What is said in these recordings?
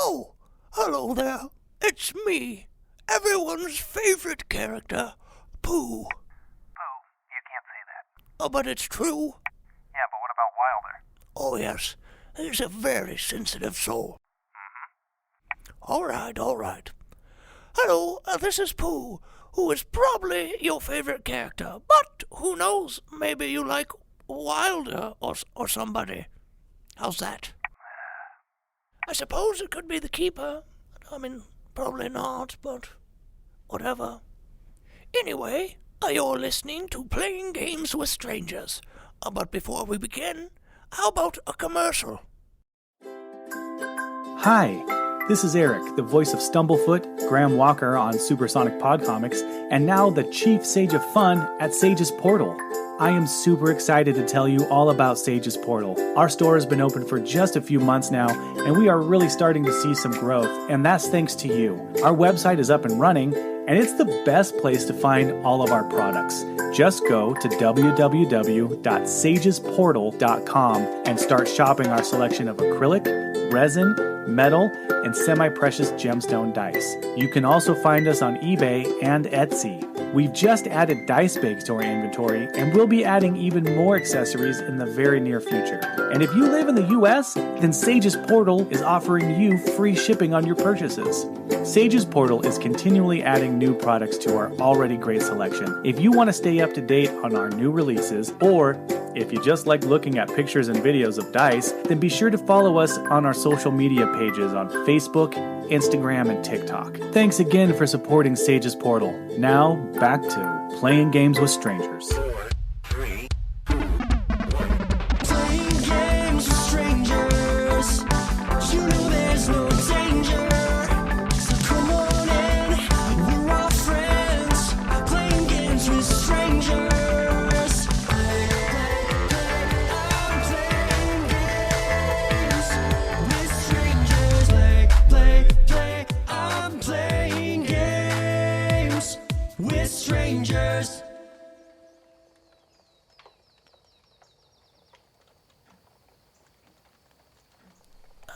Oh, hello there. It's me, everyone's favorite character, Pooh. Pooh, you can't say that. Oh, but it's true. Yeah, but what about Wilder? Oh, yes, he's a very sensitive soul. All right. Hello, this is Pooh, who is probably your favorite character, but who knows, maybe you like Wilder or somebody. How's that? I suppose it could be the keeper. I mean, probably not, but whatever. Anyway, you're listening to Playing Games with Strangers. But before we begin, how about a commercial? Hi, this is Eric, the voice of Stumblefoot, Graham Walker on Supersonic Pod Comics, and now the Chief Sage of Fun at Sage's Portal. I am super excited to tell you all about Sage's Portal. Our store has been open for just a few months now, and we are really starting to see some growth, and that's thanks to you. Our website is up and running, and it's the best place to find all of our products. Just go to www.sagesportal.com and start shopping our selection of acrylic, resin, metal, and semi-precious gemstone dice. You can also find us on eBay and Etsy. We've just added dice bags to our inventory, and we'll be adding even more accessories in the very near future. And if you live in the US, then Sage's Portal is offering you free shipping on your purchases. Sage's Portal is continually adding new products to our already great selection. If you want to stay up to date on our new releases, or if you just like looking at pictures and videos of dice, then be sure to follow us on our social media pages on Facebook, Instagram, and TikTok. Thanks again for supporting Sage's Portal. Now, back to Playing Games with Strangers.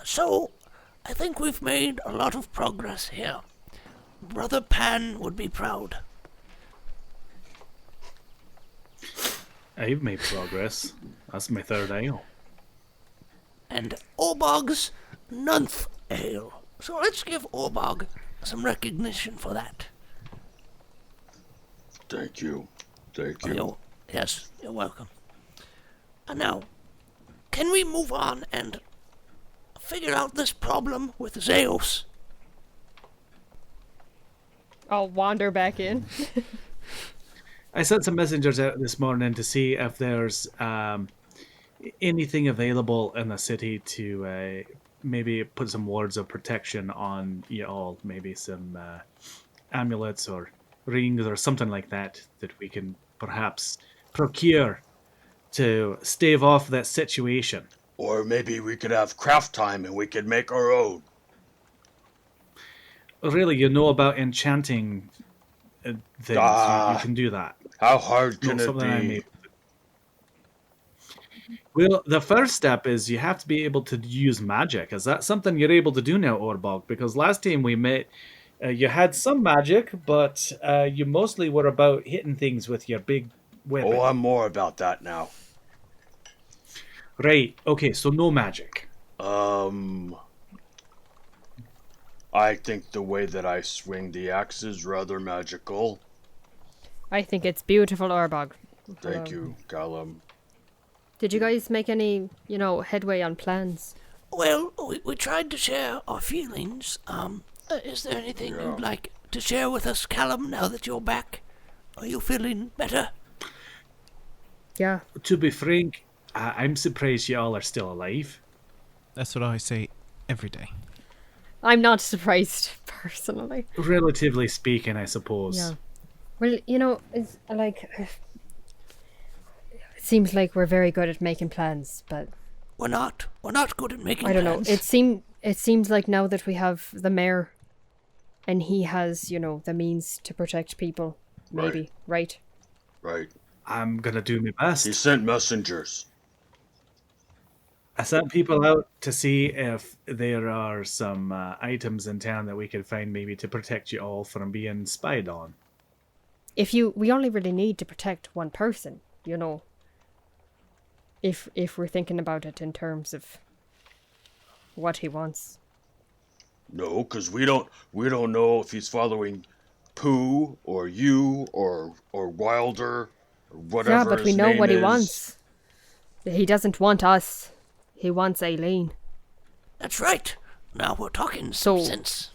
So, I think we've made a lot of progress here. Brother Pan would be proud. I've made progress. That's my third ale. And Orbog's 9th ale. So let's give Orbog some recognition for that. Thank you. Yes, you're welcome. And now, can we move on and figure out this problem with Zeus? I'll wander back in. I sent some messengers out this morning to see if there's anything available in the city to maybe put some words of protection on you all. Maybe some amulets or rings or something like that we can perhaps procure to stave off that situation. Or maybe we could have craft time and we could make our own. Really, you know about enchanting things. You can do that. How hard can it be? Well, the first step is you have to be able to use magic. Is that something you're able to do now, Orbog? Because last time we met, you had some magic, but you mostly were about hitting things with your big weapon. Oh, I'm more about that now. Right. Okay, so no magic. I think the way that I swing the axe is rather magical. I think it's beautiful, Orbog. Thank you, Callum. Did you guys make any, headway on plans? Well, we tried to share our feelings. Is there anything you'd like to share with us, Callum, now that you're back? Are you feeling better? Yeah. To be frank, I'm surprised you all are still alive. That's what I say every day. I'm not surprised, personally. Relatively speaking, I suppose. Yeah. Well, it's like... It seems like we're very good at making plans, but... We're not good at making plans. I don't know. It seems like now that we have the mayor, and he has, the means to protect people, maybe, right? Right. I'm gonna do my best. He sent messengers. I sent people out to see if there are some items in town that we could find maybe to protect you all from being spied on. We only really need to protect one person, you know. If we're thinking about it in terms of what he wants. No, because we don't know if he's following Pooh or you or Wilder or whatever. Yeah, but we his know name what he is. wants. He doesn't want us. He wants Aelin. That's right. Now we're talking So- sense.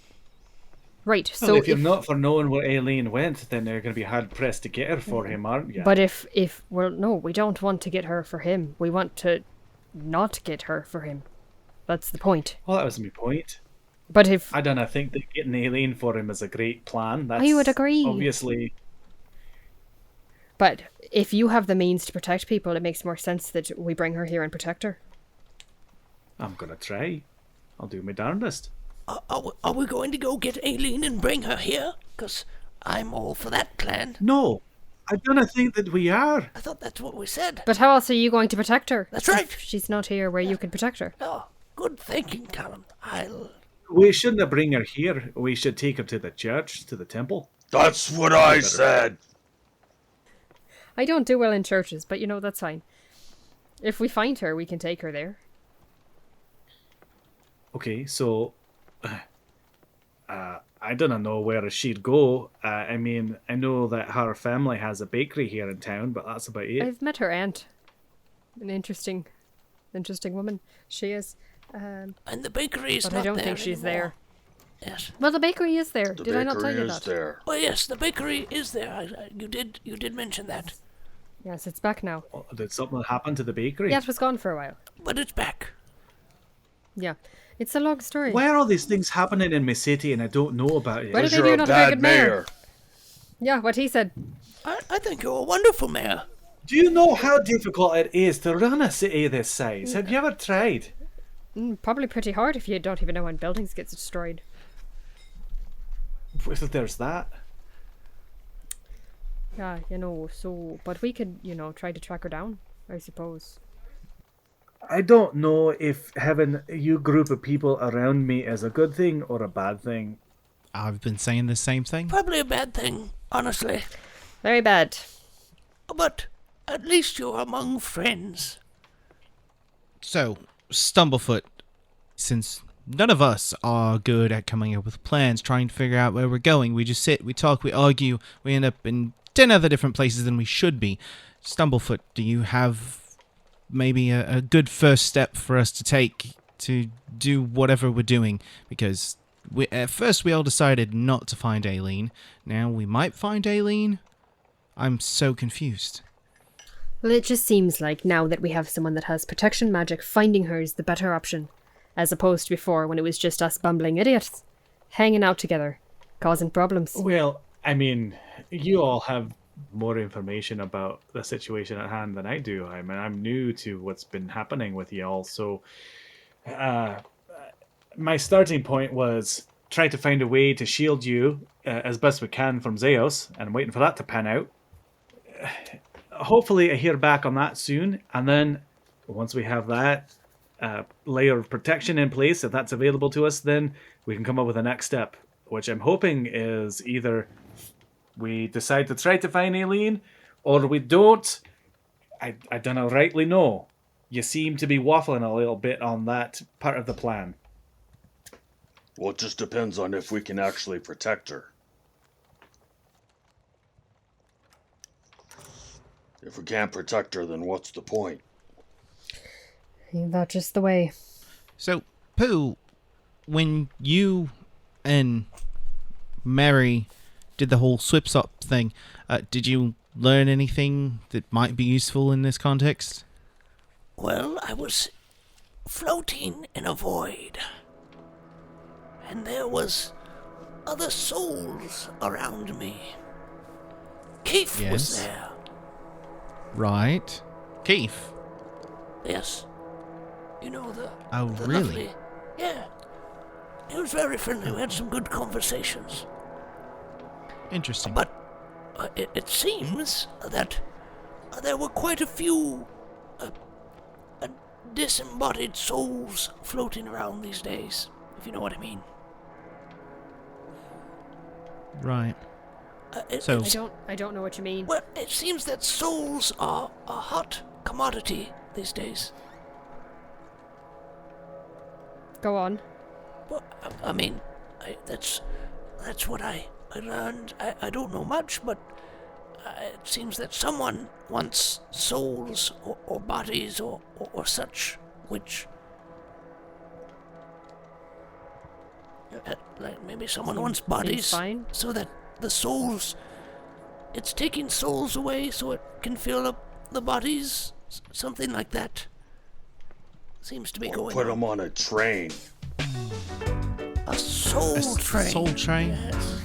Right, Well, so if you're not for knowing where Aelin went, then they're going to be hard pressed to get her for him, aren't you? But if well, no, we don't want to get her for him. We want to not get her for him. That's the point. Well, that was my point. But if I don't think that getting Aelin for him is a great plan. That's I would agree. Obviously, But if you have the means to protect people, it makes more sense that we bring her here and protect her. I'm going to try. I'll do my darndest. Are we going to go get Aelin and bring her here? Because I'm all for that plan. No, I don't think that we are. I thought that's what we said. But how else are you going to protect her? That's right. If she's not here where you can protect her. Oh, good thinking, Callum. We shouldn't bring her here. We should take her to the church, to the temple. That's what I said. I don't do well in churches, but you know, that's fine. If we find her, we can take her there. Okay, so I don't know where she'd go. I mean, I know that her family has a bakery here in town, but that's about it. I've met her aunt. An interesting woman. She is. And the bakery is But not I don't there think she's anymore. there. Yes. Well, the bakery is there. The Did I not tell bakery you is that? there. Oh yes, the bakery is there. You did mention that. Yes, it's back now. Oh, did something happen to the bakery? Yeah, it was gone for a while. But it's back. Yeah. It's a long story. Why are all these things happening in my city and I don't know about it? What did they You're do? a Not a very bad good mayor. mayor. Yeah, what he said. I think you're a wonderful mayor. Do you know how difficult it is to run a city this size? Have you ever tried? Probably pretty hard if you don't even know when buildings get destroyed. There's that. Yeah, you know, so... But we could, you know, try to track her down, I suppose. I don't know if having you group of people around me is a good thing or a bad thing. I've been saying the same thing. Probably a bad thing, honestly. Very bad. But at least you're among friends. So, Stumblefoot, since none of us are good at coming up with plans, trying to figure out where we're going, we just sit, we talk, we argue, we end up in 10 other different places than we should be. Stumblefoot, do you have maybe a good first step for us to take to do whatever we're doing? Because at first we all decided not to find Aelin. Now we might find Aelin. I'm so confused. Well, it just seems like now that we have someone that has protection magic, finding her is the better option. As opposed to before when it was just us bumbling idiots. Hanging out together. Causing problems. Well, I mean, you all have more information about the situation at hand than I do. I mean, I'm new to what's been happening with y'all, so my starting point was try to find a way to shield you as best we can from Zeus, and I'm waiting for that to pan out. Hopefully I hear back on that soon, and then once we have that layer of protection in place, if that's available to us, then we can come up with the next step, which I'm hoping is either we decide to try to find Aelin, or we don't. I don't rightly know. You seem to be waffling a little bit on that part of the plan. Well, it just depends on if we can actually protect her. If we can't protect her, then what's the point? Ain't that just the way? So, Pooh, when you and Mary did the whole swip-swap thing, did you learn anything that might be useful in this context? Well, I was floating in a void. And there was other souls around me. Keith was Yes. there. Right. Keith. Yes. You know the... Oh, the really? lovely- Yeah. He was very friendly. We had some good conversations. Interesting. But it seems that there were quite a few disembodied souls floating around these days, if you know what I mean. Right. So I don't know what you mean. well, it seems that souls are a hot commodity these days. Go on. Well, I mean, that's what I learned. I don't know much, but it seems that someone wants souls or bodies or such, which... like maybe someone wants bodies fine. so that the souls... It's taking souls away so it can fill up the bodies. Something like that. Seems to be going Put on. him on a train. A soul train. Soul train? Yes.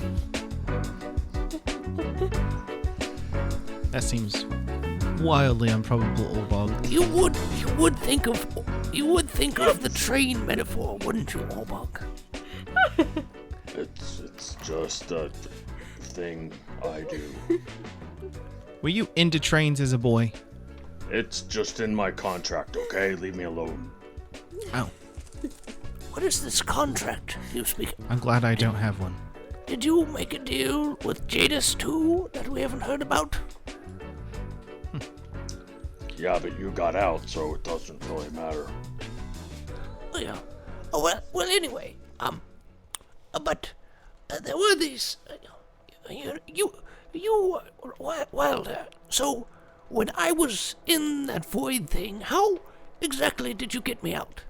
That seems wildly improbable, Orbog. You would think of the train metaphor, wouldn't you, Orbog? It's just a thing I do. Were you into trains as a boy? It's just in my contract, okay? Leave me alone. Oh, What is this contract you speak? I'm glad I don't have one. Did you make a deal with Jadis too that we haven't heard about? Yeah, but you got out, so it doesn't really matter. Oh yeah. Oh well. Anyway, but there were these. You Wilder. So when I was in that void thing, how exactly did you get me out?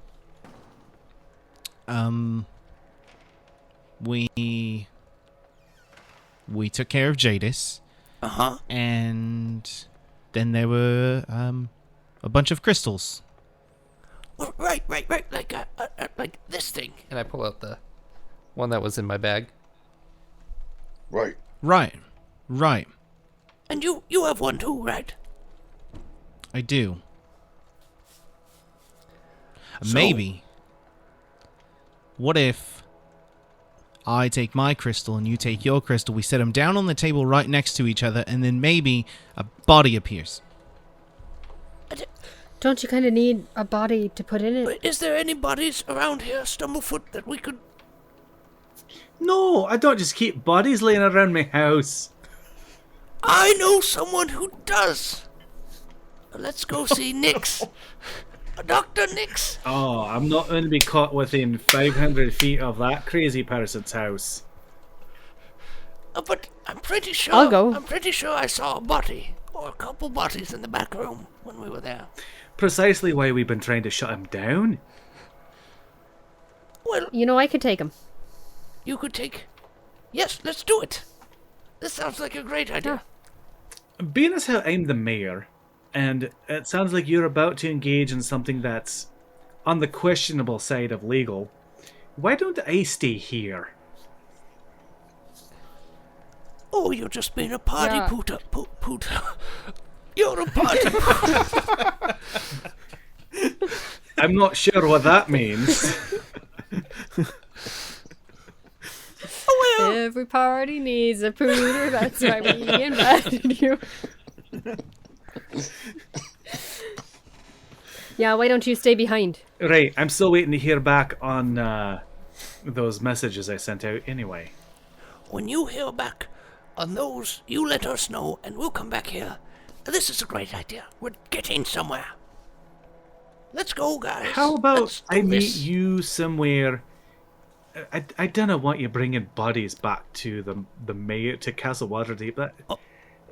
We took care of Jadis, and then there were a bunch of crystals. Well, right. Like this thing. And I pull out the one that was in my bag. Right. Right. And you have one too, right? I do. So- Maybe. What if I take my crystal and you take your crystal, we set them down on the table right next to each other, and then maybe a body appears? Don't you kind of need a body to put in it? But is there any bodies around here, Stumblefoot, that we could... No, I don't just keep bodies laying around my house. I know someone who does. Let's go see Nix. Dr. Nix. Oh, I'm not going to be caught within 500 feet of that crazy person's house. But I'm pretty sure... I'll go. I'm pretty sure I saw a body, or a couple bodies in the back room when we were there. Precisely why we've been trying to shut him down. Well, You know, I could take him. you could take... Yes, let's do it. This sounds like a great idea. Being as how I'm the mayor, and it sounds like you're about to engage in something that's on the questionable side of legal, why don't I stay here? Oh, you're just being a party Yeah. pooter. Pooter. You're a party pooter. I'm not sure what that means. Every party needs a pooter. That's why we invited you. Yeah, why don't you stay behind? Right, I'm still waiting to hear back on those messages I sent out anyway. When you hear back on those, you let us know, and we'll come back here. This is a great idea. We're getting somewhere. Let's go, guys. How about Let's do I meet this. you somewhere? I don't want you bringing bodies back to the mayor to Castle Waterdeep. That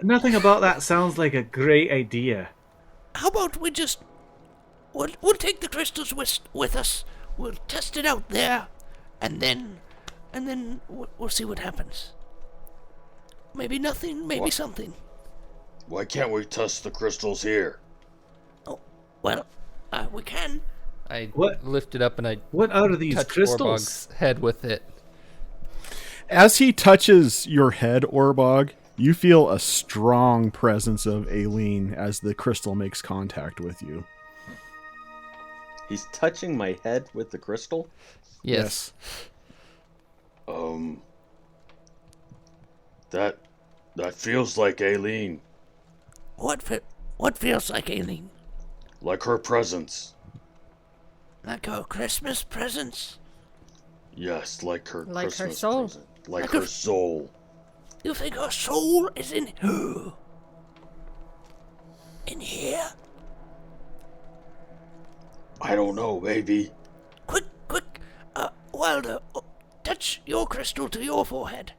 nothing about that sounds like a great idea. How about we just... We'll take the crystals with us. We'll test it out there, and then we'll see what happens. Maybe nothing, maybe something. Why can't we test the crystals here? Oh, well, we can. I What? lift it up and I What are these touch crystals? Orbog's head with it. As he touches your head, Orbog, you feel a strong presence of Aelin as the crystal makes contact with you. He's touching my head with the crystal? Yes. That feels like Aelin. What feels like Aelin? Like her presence. Like her Christmas presents? Yes, like her Like her Christmas soul. present. Like Like her her- soul. You think her soul is in here? I don't know, maybe. Quick, Wilder, touch your crystal to your forehead.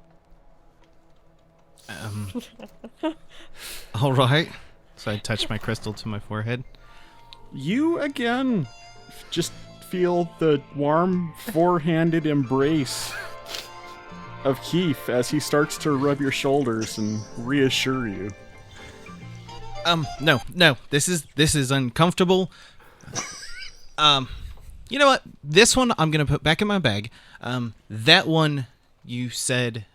All right. So I touch my crystal to my forehead. You again just feel the warm four-handed embrace of Keith as he starts to rub your shoulders and reassure you. No. This is uncomfortable. You know what? This one I'm gonna put back in my bag. That one you said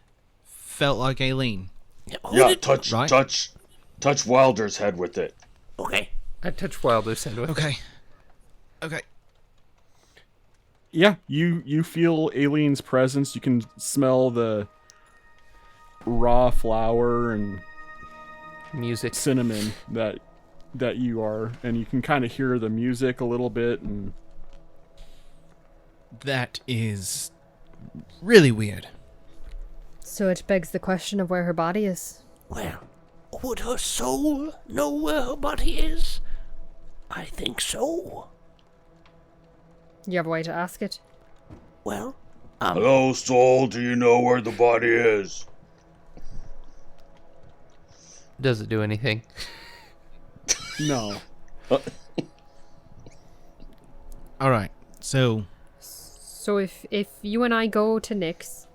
felt like Aelin. Yeah, Right? touch Wilder's head with it. Okay. I touch Wilder's head with it. Okay. Yeah, you feel Aelin's presence. You can smell the raw flour and Music. cinnamon that you are, and you can kind of hear the music a little bit. And That is really weird. So it begs the question of where her body is. Well, would her soul know where her body is? I think so. You have a way to ask it? Well, Hello, soul, do you know where the body is? Does it do anything? no, All right. So So if you and I go to Nick's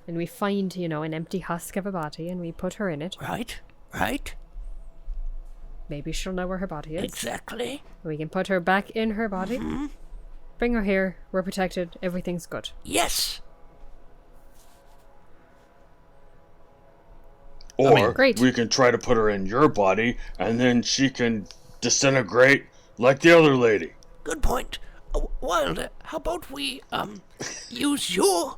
and we find, an empty husk of a body and we put her in it, right? maybe she'll know where her body is. Exactly. We can put her back in her body. Bring her here. We're protected. Everything's good. Yes. Or great. we can try to put her in your body, and then she can disintegrate like the other lady. Good point. Wilder, how about we use your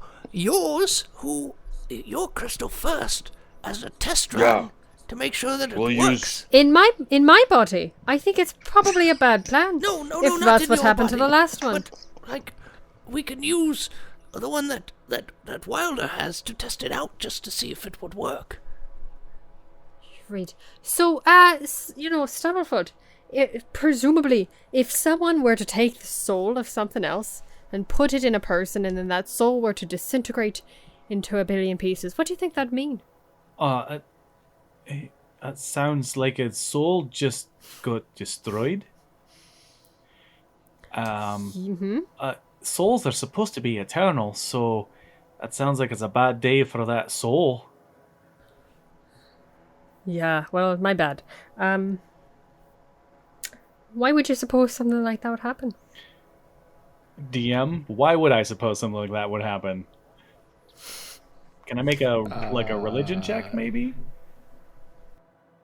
crystal first as a test run to make sure that it We'll works. In my body, I think it's probably a bad plan. No, if not that's in what your happened to body. the last one. But we can use the one that Wilder has to test it out just to see if it would work. Right. So, Stubblefoot, presumably, if someone were to take the soul of something else and put it in a person, and then that soul were to disintegrate into a billion pieces, what do you think that'd mean? That sounds like its soul just got destroyed. Souls are supposed to be eternal, so that sounds like it's a bad day for that soul. Yeah, well, my bad. Why would you suppose something like that would happen? DM, why would I suppose something like that would happen? Can I make a religion check, maybe?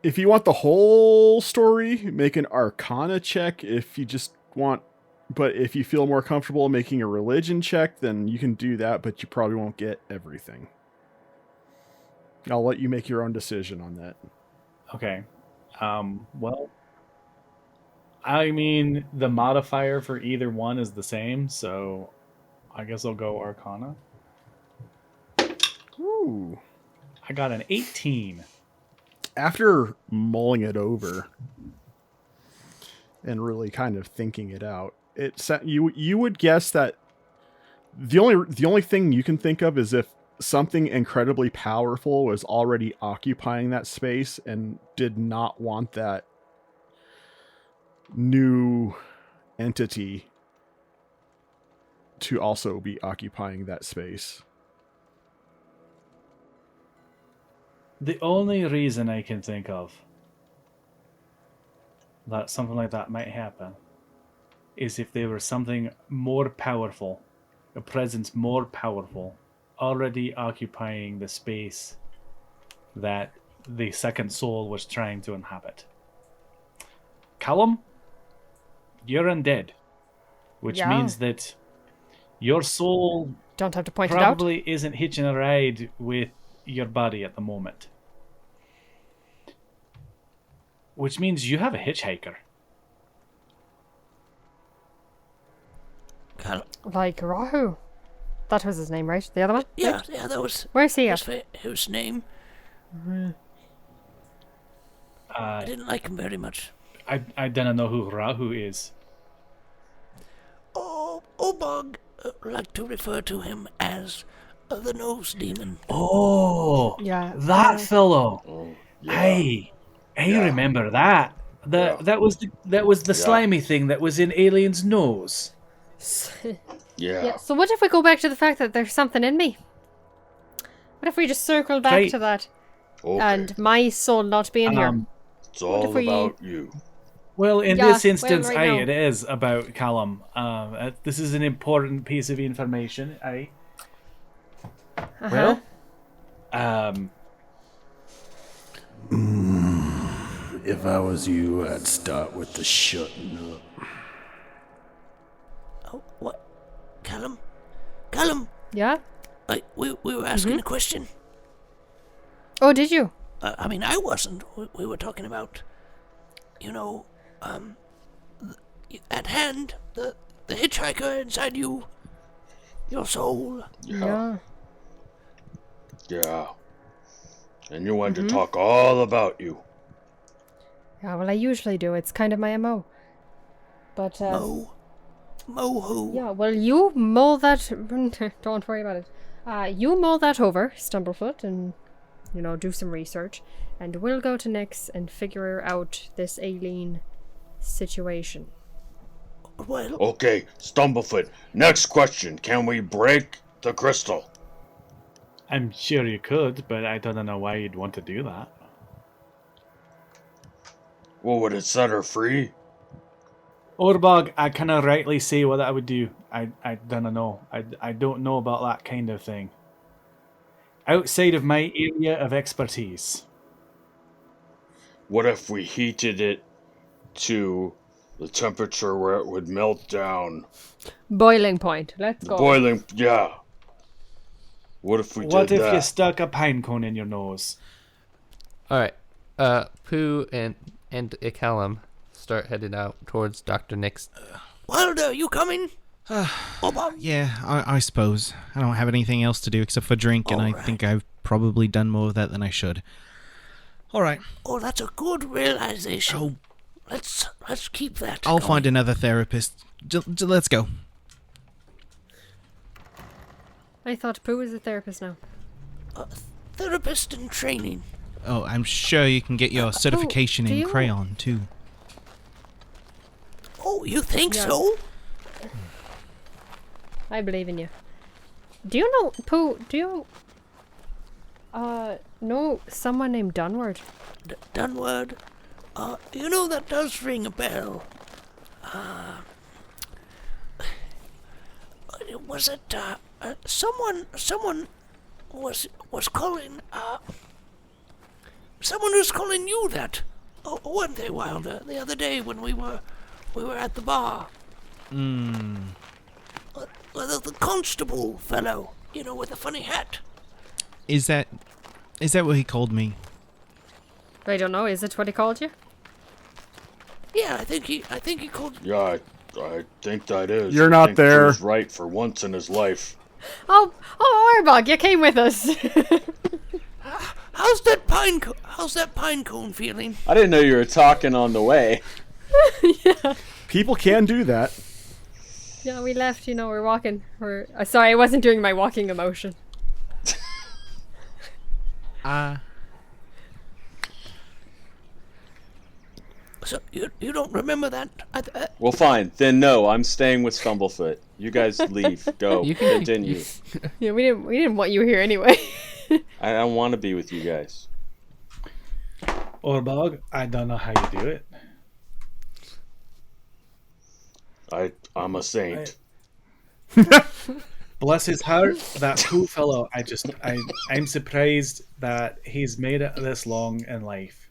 if you want the whole story, make an Arcana check. If you just want, but if you feel more comfortable making a religion check, then you can do that, but you probably won't get everything. I'll let you make your own decision on that. Okay. Well, I mean, the modifier for either one is the same, so I guess I'll go Arcana. Ooh. I got an 18. After mulling it over and really kind of thinking it out, you would guess that the only thing you can think of is if something incredibly powerful was already occupying that space and did not want that new entity to also be occupying that space. The only reason I can think of that something like that might happen is if there was something more powerful, a presence more powerful, already occupying the space that the second soul was trying to inhabit. Callum, you're undead, which means that your soul Don't have to point it out. probably isn't hitching a ride with your body at the moment. Which means you have a hitchhiker. Like Rahu. That was his name, right? The other one? Yeah, that was Where's he his, at? his name. I didn't like him very much. I don't know who Rahu is. Oh, Obog like to refer to him as the nose demon. Oh, Yeah. that fellow. Oh, yeah. Hey, I remember that. That was the slimy thing that was in Aelin's nose. Yeah, so what if we go back to the fact that there's something in me? What if we just circle back to that? Okay. And my soul not being here? It's all about you. Well, in this instance, right now. it is about Callum. This is an important piece of information, Uh-huh. Well, If I was you, I'd start with the shutting up. Oh, what? Callum? Yeah? We were asking a question. Oh, did you? I mean, I wasn't. We were talking about, at hand, the hitchhiker inside you, your soul. Yeah. Yeah. And you wanted to talk all about you. Yeah, well, I usually do. It's kind of my MO. But, Mo who? yeah, well, you mull that... Don't worry about it. You mull that over, Stumblefoot, and, do some research. And we'll go to Nyx and figure out this Aelin situation. Well, Okay, Stumblefoot. Next question. Can we break the crystal? I'm sure you could, but I don't know why you'd want to do that. Well, would it set her free? Orbog, I cannot rightly say what I would do. I don't know. I don't know about that kind of thing. Outside of my area of expertise. What if we heated it to the temperature where it would melt down? Boiling point. Let's The go. boiling, yeah. What if we What did if that? you stuck a pine cone in your nose? Alright. Pooh and Callum start headed out towards Dr. Nyx. Wilder, you coming? Obog? Yeah, I suppose. I don't have anything else to do except for drink, and I think I've probably done more of that than I should. Alright. Oh, that's a good realization. Oh. Let's keep that. I'll going. find another therapist. Let's go. I thought Pooh was a therapist now. Therapist in training. Oh, I'm sure you can get your certification do in you? crayon, too. Oh, you think Yeah. so? I believe in you. Do you know, Pooh, do you, know someone named Dunward? Dunward? That does ring a bell. Was it, someone was calling, someone was calling you that, weren't they, Wilder, the other day when we were at the bar? The constable fellow, with the funny hat. Is that what he called me? I don't know, is it what he called you? Yeah, I think he called. Yeah, I think that is. You're I not think there. Pooh's right for once in his life. Oh, Arbog, you came with us. How's that pine cone feeling? I didn't know you were talking on the way. People can do that. Yeah, we left, we're walking. Sorry, I wasn't doing my walking emotion. So you don't remember that? Well, fine. Then no, I'm staying with Stumblefoot. You guys leave. Go. You can- Continue. Yeah, we didn't want you here anyway. I don't want to be with you guys. Orbog, I don't know how you do it. I'm a saint. Bless his heart, that poor fellow. I'm surprised that he's made it this long in life.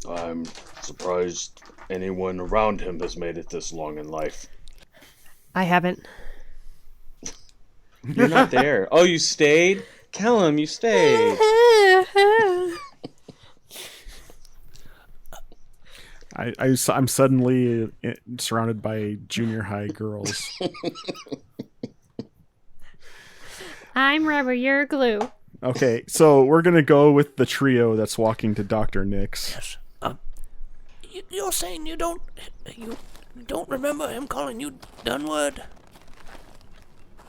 I'm surprised anyone around him has made it this long in life. I haven't. You're not there. Oh, you stayed? Callum, you stayed. I'm suddenly surrounded by junior high girls. I'm rubber, you're glue. Okay, so we're gonna go with the trio that's walking to Dr. Nix. Yes. You're saying you don't remember him calling you Dunwood?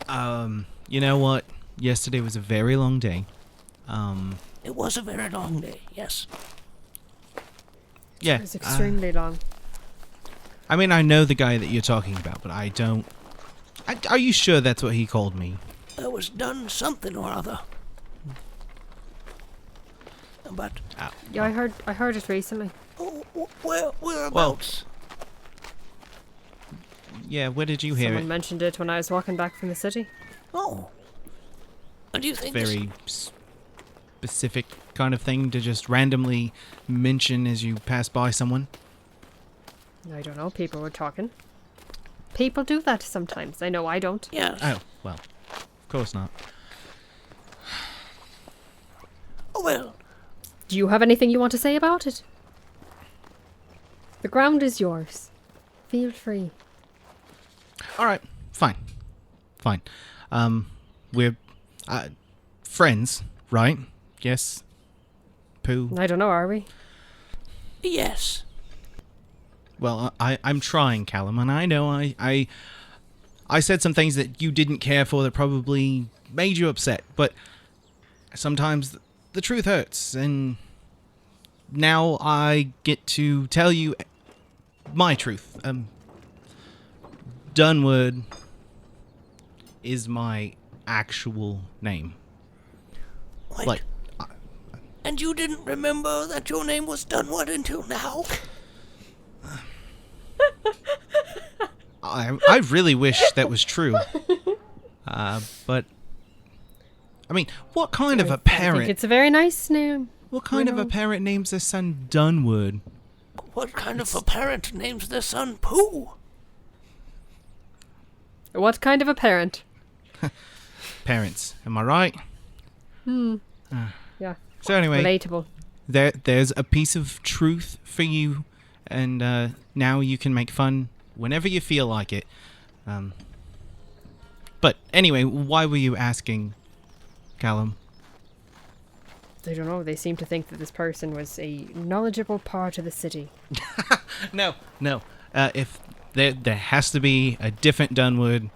You know what? Yesterday was a very long day. It was a very long day. Yes. Yeah. It was extremely long. I mean, I know the guy that you're talking about, but I don't. Are you sure that's what he called me? There was done something or other. But Yeah, I heard it recently. whereabouts? Yeah, where did you hear Someone it? mentioned it when I was walking back from the city. Oh. And do you think Very specific kind of thing to just randomly mention as you pass by someone. I don't know, people were talking. People do that sometimes. I know I don't. Yes. Oh, well, of course not. Oh, well. Do you have anything you want to say about it? The ground is yours. Feel free. All right, fine. We're friends, right? Yes. Pooh. I don't know, are we? Yes. Well, I'm trying, Callum, and I know I said some things that you didn't care for that probably made you upset, but sometimes the truth hurts, and now I get to tell you my truth. Dunwood is my actual name. Wait. Like, And you didn't remember that your name was Dunwood until now? I really wish that was true. But I mean, what kind of a I think parent? it's a very nice name. What kind of a parent names their son Dunwood? What kind of a parent names their son Pooh? What kind of a parent? Parents, am I right? Yeah. So anyway, Relatable. there's a piece of truth for you, and now you can make fun whenever you feel like it. But anyway, why were you asking, Callum? I don't know. They seem to think that this person was a knowledgeable part of the city. No. If there has to be a different Dunwood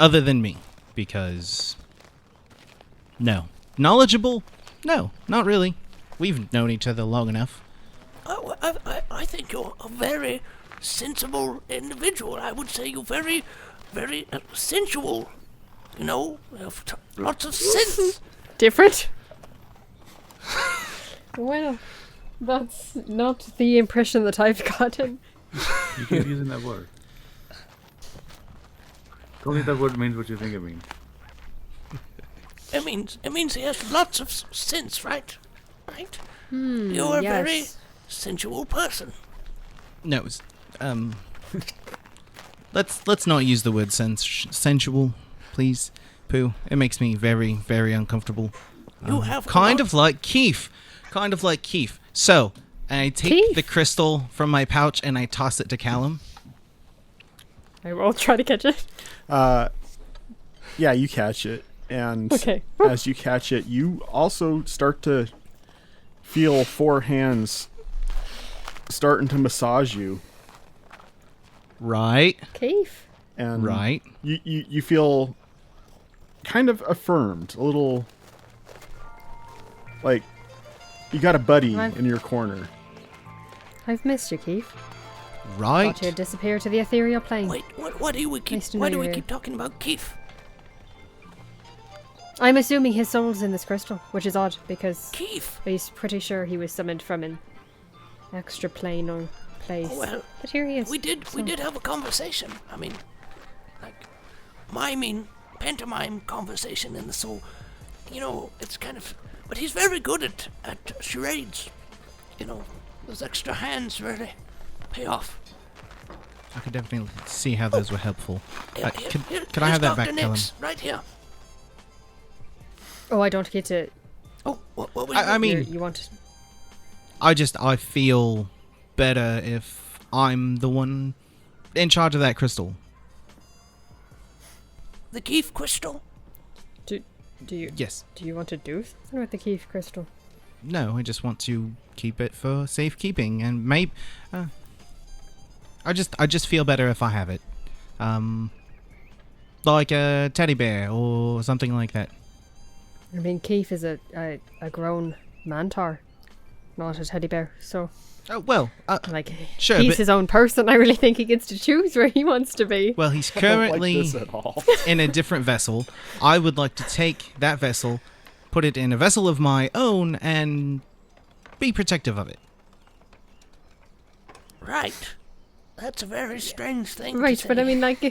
other than me, because no, knowledgeable? No, not really. We've known each other long enough. I think you're a very sensible individual. I would say you're very, very sensual. You know, you have lots of sense. Different? Well, that's not the impression that I've gotten. You keep using that word. Don't think that word means what you think it means. It means he has lots of sense, right? Right? You're a very sensual person. No, it's, let's not use the word sensual, please, Pooh. It makes me very, very uncomfortable. You have Kind of like Keith. So, I take Keith? the crystal from my pouch and I toss it to Callum. I will try to catch it. Yeah, you catch it. And Okay. as you catch it, you also start to feel 4 hands starting to massage you. Right. Keith. And Right. you feel kind of affirmed, a little like you got a buddy in your corner. I've missed you, Keith. Right. Thought you'd disappear to the ethereal plane. Wait, why do we keep Nice to know why do you're we here. keep talking about Keith? I'm assuming his soul's in this crystal, which is odd because Keith. I was pretty sure he was summoned from an extra plane or place. Oh, well, but here he is. we did have a conversation. I mean, like pantomime conversation in the soul. You know, it's kind of, but he's very good at charades. You know, those extra hands really pay off. I could definitely see how those were helpful. Could I Here's have that Dr. back, Callum? Nix, right here. Oh, I don't get to. Oh, what was I mean, you want? I feel better if I'm the one in charge of that crystal. The Keef crystal? Do you? Yes. Do you want to do something with the Keef crystal? No, I just want to keep it for safekeeping, and maybe I just feel better if I have it. Like a teddy bear or something like that. I mean, Keef is a grown mantar, not a teddy bear. So, like, sure, he's but his own person. I really think he gets to choose where he wants to be. Well, he's I don't like currently this at all. in a different vessel. I would like to take that vessel, put it in a vessel of my own, and be protective of it. Right. That's a very strange thing to Right, say. but I mean, like,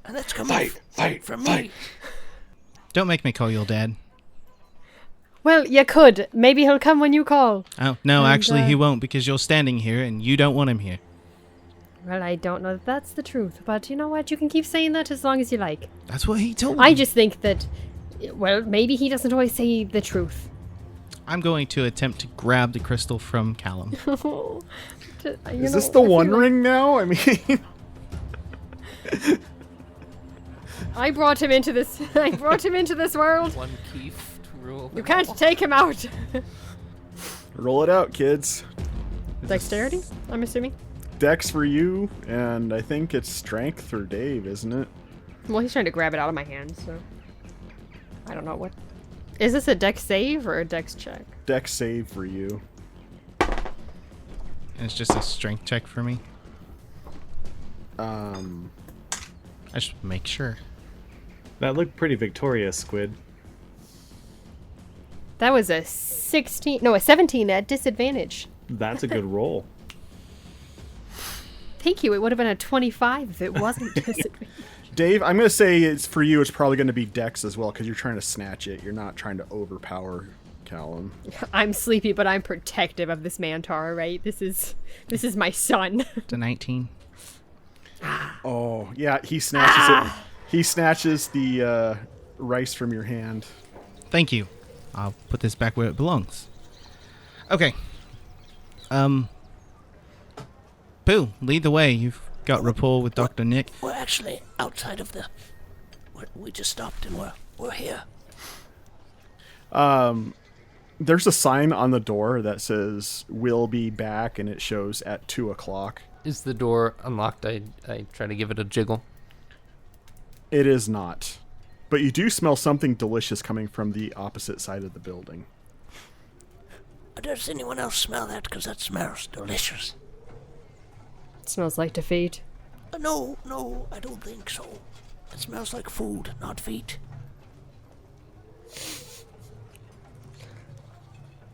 And that's coming from me. Don't make me call your dad. well, you could. Maybe he'll come when you call. Oh, no, And, actually he won't, because you're standing here and you don't want him here. Well, I don't know that that's the truth, but you know what? You can keep saying that as long as you like. That's what he told me. I just think that, well, maybe he doesn't always say the truth. I'm going to attempt to grab the crystal from Callum. Is this the One Ring now? I mean... I brought him into this. I brought him into this world. One Keef to rule. You can't take him out. Roll it out, kids. Dexterity, I'm assuming. Dex for you, and I think it's strength for Dave, isn't it? Well, he's trying to grab it out of my hand, so I don't know what. Is this a dex save or a dex check? Dex save for you. And it's just a strength check for me. I just make sure. That looked pretty victorious, Squid. That was a 17 at disadvantage. That's a good roll. Thank you. It would have been a 25 if it wasn't disadvantage. Dave, I'm going to say it's for you, it's probably going to be Dex as well, because you're trying to snatch it. You're not trying to overpower Callum. I'm sleepy, but I'm protective of this Mantar, right? This is my son. To 19. Oh, yeah, he snatches it. He snatches the rice from your hand. Thank you. I'll put this back where it belongs. Okay. Pooh, lead the way. You've got rapport with Dr. Nick. We're actually outside of the... We just stopped and we're here. There's a sign on the door that says, "We'll be back," and it shows at 2 o'clock. Is the door unlocked? I try to give it a jiggle. It is not. But you do smell something delicious coming from the opposite side of the building. Does anyone else smell that? Because that smells delicious. It smells like defeat. No, I don't think so. It smells like food, not feet.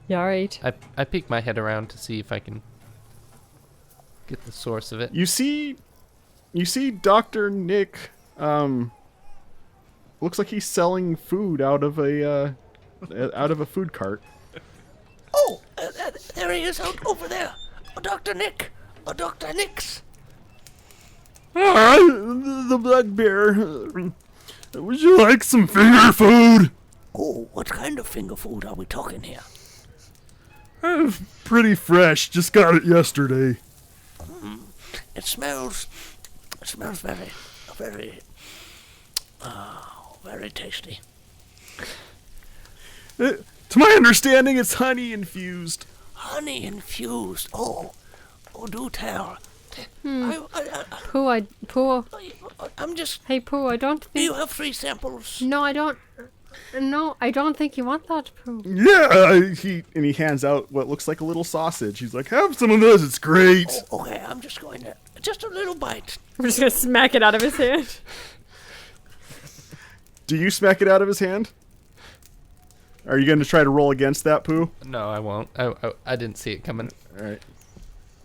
You alright? I peek my head around to see if I can get the source of it. You see Dr. Nick, looks like he's selling food out of a food cart. Oh, there he is out over there. Dr. Nick. Dr. Nix. The Black Bear. Would you like some finger food? Oh, what kind of finger food are we talking here? Pretty fresh. Just got it yesterday. It smells very, very tasty. To my understanding, it's honey infused. Honey infused. Oh, do tell. Pooh, I'm just... hey Pooh, I don't Do think... you have 3 samples? No, I don't think you want that, Pooh. Yeah, he hands out what looks like a little sausage. He's like, "Have some of this. It's great." Oh, okay, I'm just going to... Just a little bite. I'm just gonna smack it out of his hand. Do you smack it out of his hand? Are you going to try to roll against that, Pooh? No, I won't. I didn't see it coming. All right.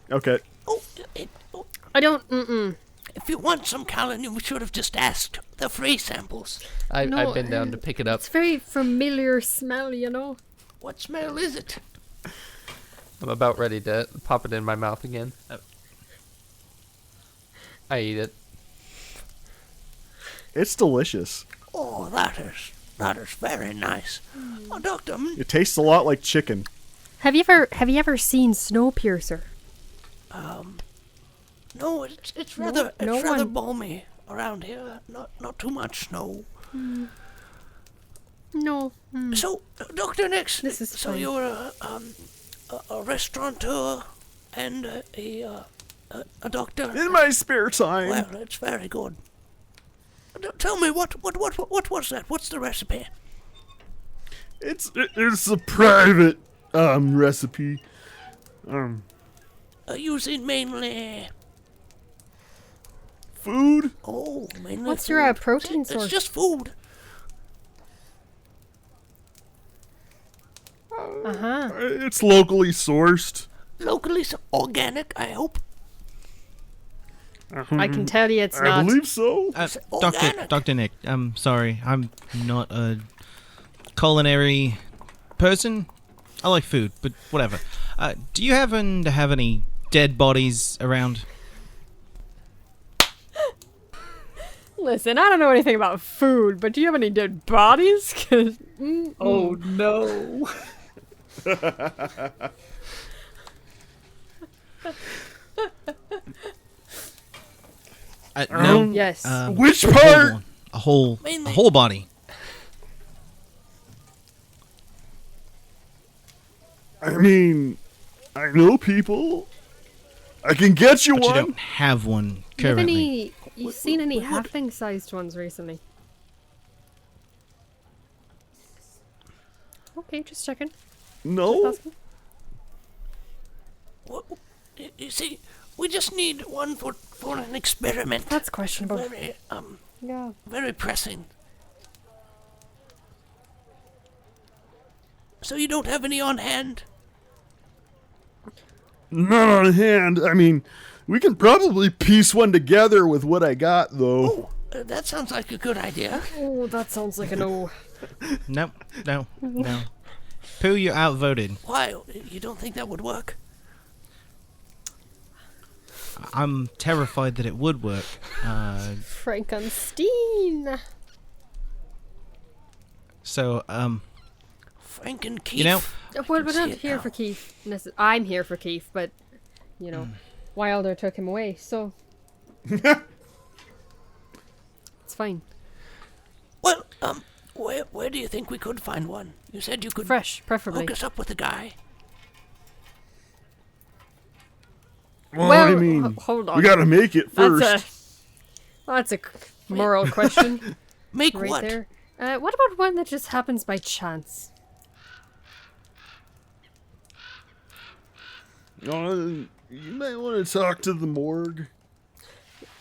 Okay. Oh, I don't, if you want some, Callan, you should have just asked. The free samples. I've been down to pick it up. It's very familiar smell, you know? What smell is it? I'm about ready to pop it in my mouth again. I eat it. It's delicious. Oh, that is very nice. Oh, Doctor, It tastes a lot like chicken. Have you ever seen Snowpiercer? No, it's rather no rather one- balmy around here. Not too much snow. No. So, Dr. Nix, This is so fine. you're a restaurateur and a doctor. In my spare time. Well, that's very good. Tell me what was that? What's the recipe? It's a private recipe. Using mainly. Food. Oh, mainly. What's food. your protein It's source? just food. It's locally sourced. Locally organic, I hope. I can tell you it's I not. believe so. organic. Dr. Nick, I'm sorry. I'm not a culinary person. I like food, but whatever. Do you happen to have any dead bodies around? Listen, I don't know anything about food, but do you have any dead bodies? 'Cause, Oh no. No. yes. Which A whole part? one. A whole Mainly- body. I mean, I know people. I can get you But you one. don't have one Do you have currently. any? You seen any halfling-sized ones recently? Okay, just checking. No. Asking. You see, we just need one for an experiment. That's questionable. Very Yeah. very pressing. So you don't have any on hand? Not on hand. I mean, we can probably piece one together with what I got, though. Oh, that sounds like a good idea. Oh, that sounds like a no. No. Pooh, you're outvoted. Why? You don't think that would work? I'm terrified that it would work. Frankenstein. So, Frank and Keith. you know, Well, we're see not it here now. for Keith. I'm here for Keith, but you know, Wilder took him away, so it's fine. Well, where do you think we could find one? You said you could Fresh, preferably. hook us up with a guy. Well, Well, I mean, hold on. we gotta make it first. That's a moral question Make right what? there. What about one that just happens by chance? You might want to talk to the morgue.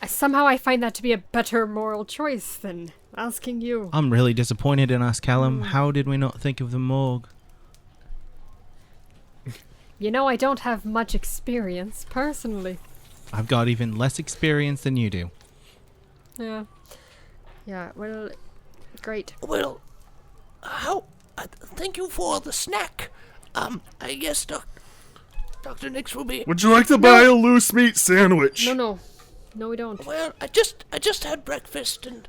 Somehow I find that to be a better moral choice than asking you. I'm really disappointed in us, Callum. How did we not think of the morgue? You know, I don't have much experience, personally. I've got even less experience than you do. Yeah. Yeah, well, great. Well, thank you for the snack. I guess Dr. Nix will be. Would you like to buy a loose meat sandwich? No. No, we don't. Well, I just had breakfast, and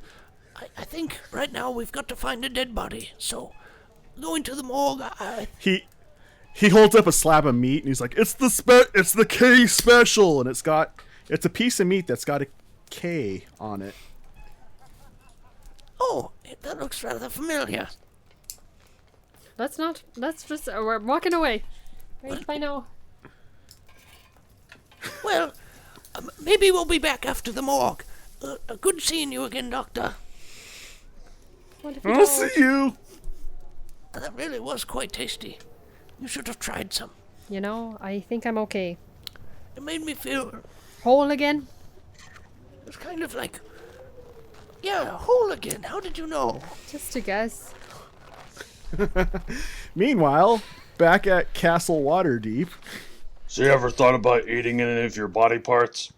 I think right now we've got to find a dead body. So, going to the morgue, He holds up a slab of meat and he's like, "It's the K special," and it's a piece of meat that's got a K on it. Oh, that looks rather familiar. Let's just, we're walking away. Right, I know. Well, maybe we'll be back after the morgue. Good seeing you again, Doctor. What if you I'll don't? see you. That really was quite tasty. You should have tried some. You know, I think I'm okay. It made me feel. Whole again? It was kind of like. Yeah, whole again. How did you know? Just a guess. Meanwhile, back at Castle Waterdeep. So you ever thought about eating any of your body parts?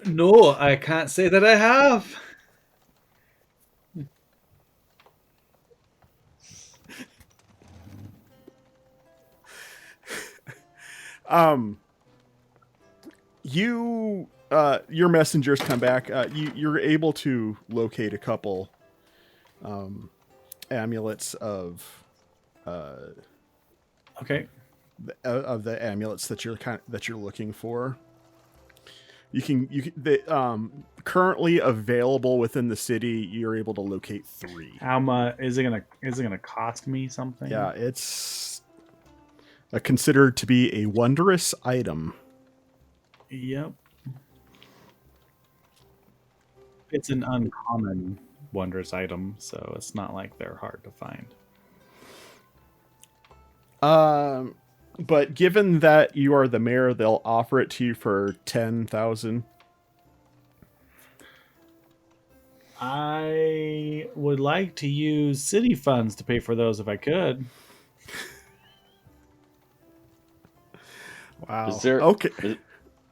No, I can't say that I have. Your messengers come back. You're able to locate a couple amulets of Okay. the amulets that you're looking for. Currently available within the city, you're able to locate 3. How much is it gonna cost me something? Yeah, it's considered to be a wondrous item. Yep. It's an uncommon wondrous item, so it's not like they're hard to find. But given that you are the mayor, they'll offer it to you for 10,000. I would like to use city funds to pay for those if I could. Wow. Is there okay?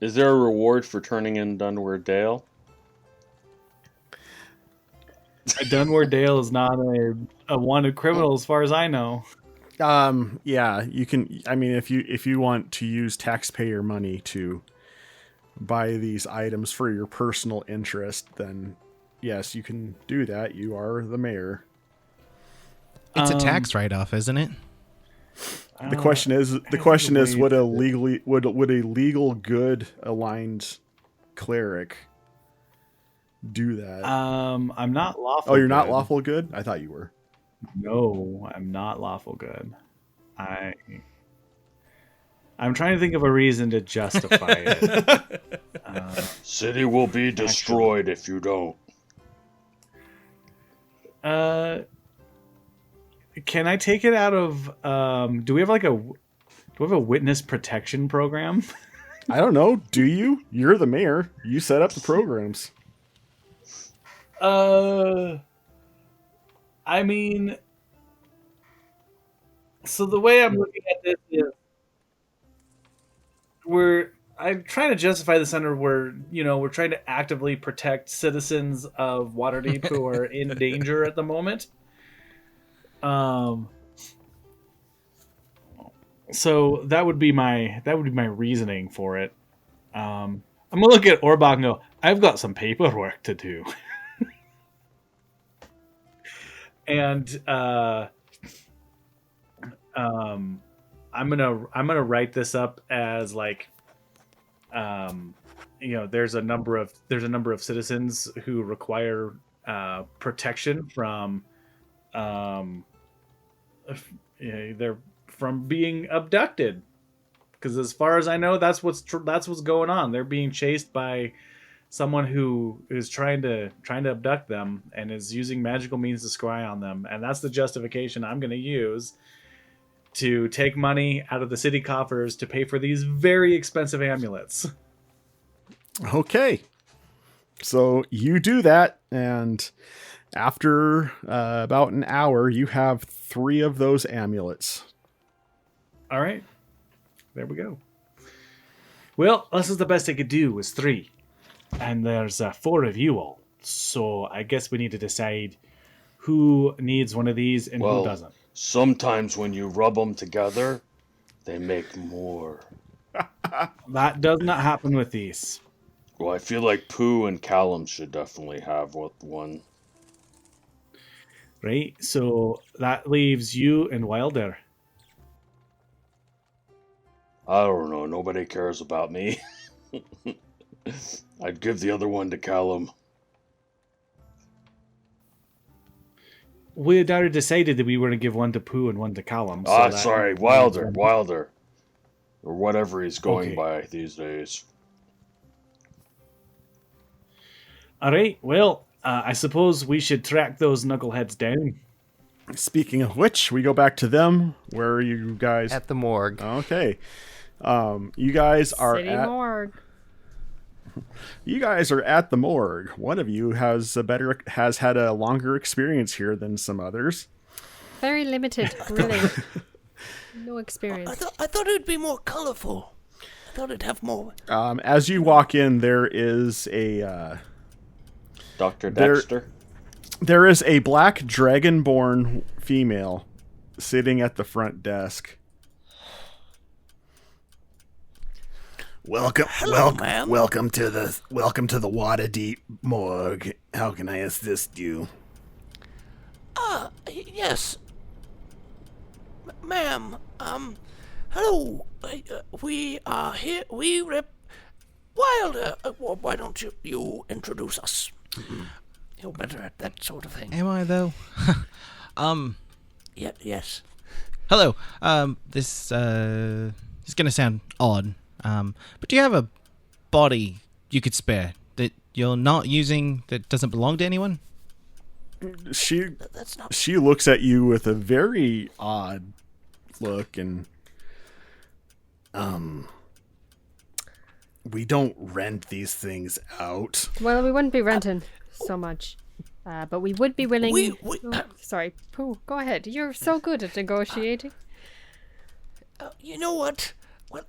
Is there a reward for turning in Dunware Dale? Dunware Dale is not a wanted criminal as far as I know. Yeah, you can. I mean, if you want to use taxpayer money to buy these items for your personal interest, then yes, you can do that. You are the mayor. It's a tax write-off, isn't it? The question is, would a legal good aligned cleric do that? I'm not lawful. Oh, you're not good. lawful good? I thought you were. No, I'm not lawful good. I'm trying to think of a reason to justify it. City will be destroyed if you don't. Can I take it out of? Do we have a witness protection program? I don't know. Do you? You're the mayor. You set up the programs. I mean, so the way I'm looking at this is I'm trying to justify this under we're trying to actively protect citizens of Waterdeep who are in danger at the moment. So that would be my reasoning for it. I'm gonna look at Orbach and go, I've got some paperwork to do. And I'm gonna write this up as like there's a number of citizens who require protection from they're from being abducted, because as far as I know, that's what's going on. They're being chased by someone who is trying to abduct them and is using magical means to scry on them, and that's the justification I'm going to use to take money out of the city coffers to pay for these very expensive amulets. Okay, so you do that, and after about an hour, you have 3 of those amulets. All right, there we go. Well, this is the best I could do, was 3. And there's 4 of you all. So I guess we need to decide who needs one of these and who doesn't. Sometimes when you rub them together, they make more. That does not happen with these. Well, I feel like Pooh and Callum should definitely have one. Right? So that leaves you and Wilder. I don't know. Nobody cares about me. I'd give the other one to Callum. We had already decided that we were going to give one to Pooh and one to Callum. So Sorry, Wilder. Or whatever he's going by these days. All right, well, I suppose we should track those knuckleheads down. Speaking of which, we go back to them. Where are you guys? At the morgue. Okay. You guys are City morgue. You guys are at the morgue. One of you has had a longer experience here than some others. Very limited, really. No experience. I thought it would be more colorful. I thought it'd have more. As you walk in, there is a Dr. Dexter? There is a black dragonborn female sitting at the front desk. Hello, ma'am. Welcome to the Waterdeep morgue. How can I assist you? Yes. Ma'am, hello. We are here. We rep Wilder. Why don't you introduce us? You're better at that sort of thing. Am I though? Yes. Hello. This is gonna sound odd. But do you have a body you could spare that you're not using that doesn't belong to anyone? She looks at you with a very odd look, and we don't rent these things out. Well, we wouldn't be renting so much. But we would be willing... sorry, Pooh, go ahead. You're so good at negotiating. You know what? Well,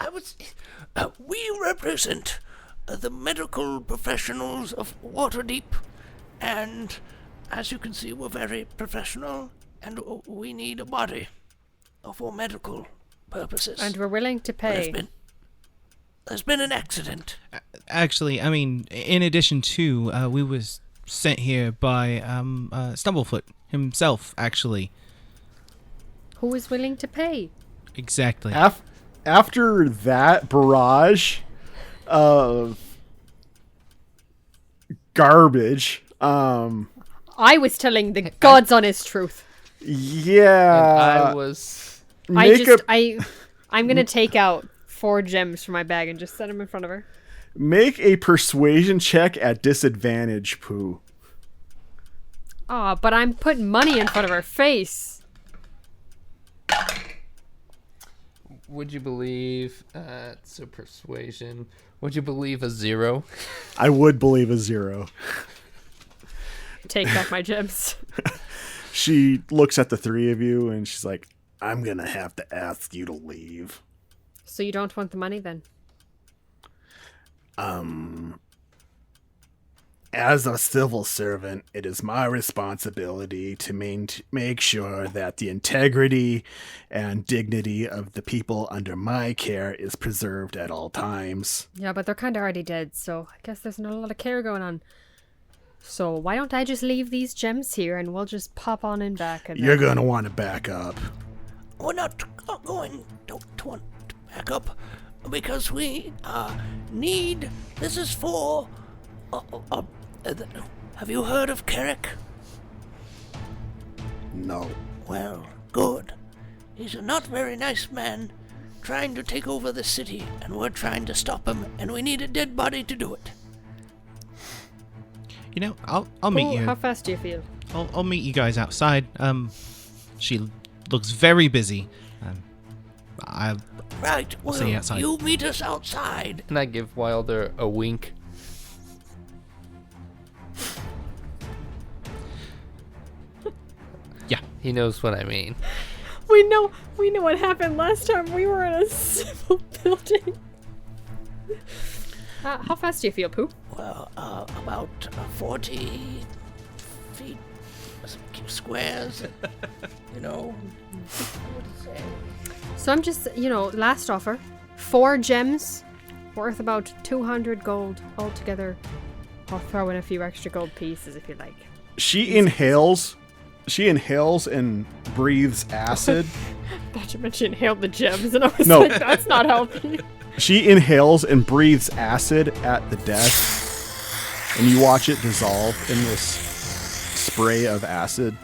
we represent the medical professionals of Waterdeep, and as you can see, we're very professional, and we need a body for medical purposes. And we're willing to pay. There's been an accident. Actually, I mean, in addition to, we was sent here by Stumblefoot himself, actually. Who is willing to pay? Exactly. After that barrage of garbage, I was telling the God's honest truth. Yeah. And I was... I'm gonna take out 4 gems from my bag and just set them in front of her. Make a persuasion check at disadvantage, Pooh. But I'm putting money in front of her face. Would you believe... so persuasion... Would you believe a 0? I would believe a 0. Take back my gems. She looks at the 3 of you and she's like, I'm gonna have to ask you to leave. So you don't want the money then? As a civil servant, it is my responsibility to make sure that the integrity and dignity of the people under my care is preserved at all times. Yeah, but they're kind of already dead, so I guess there's not a lot of care going on. So why don't I just leave these gems here and we'll just pop on in back? And You're going to want to back up. We're not going to want to back up because we need... This is for... have you heard of Carrick? No. Well, good. He's a not very nice man trying to take over the city, and we're trying to stop him, and we need a dead body to do it. You know, I'll meet you. How fast do you feel? I'll meet you guys outside. She looks very busy. Right, well, see you outside. You meet us outside. And I give Wilder a wink. Yeah. He knows what I mean. We know what happened last time we were in a civil building. How fast do you feel, Pooh? Well, about 40 feet squares. You know, what to say? So I'm just, last offer. 4 gems worth about 200 gold altogether. I'll throw in a few extra gold pieces if you like. She inhales and breathes acid. I thought you meant she inhaled the gems, and I was No. like, that's not healthy. She inhales and breathes acid at the desk, and you watch it dissolve in this spray of acid.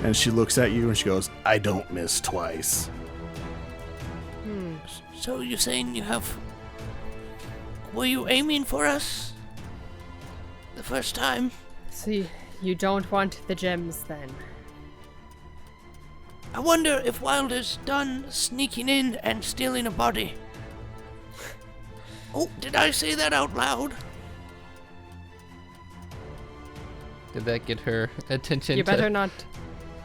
And she looks at you and she goes, I don't miss twice. So you're saying you have... Were you aiming for us? The first time? So you don't want the gems, then? I wonder if Wilder's done sneaking in and stealing a body. Oh, did I say that out loud? Did that get her attention? You better not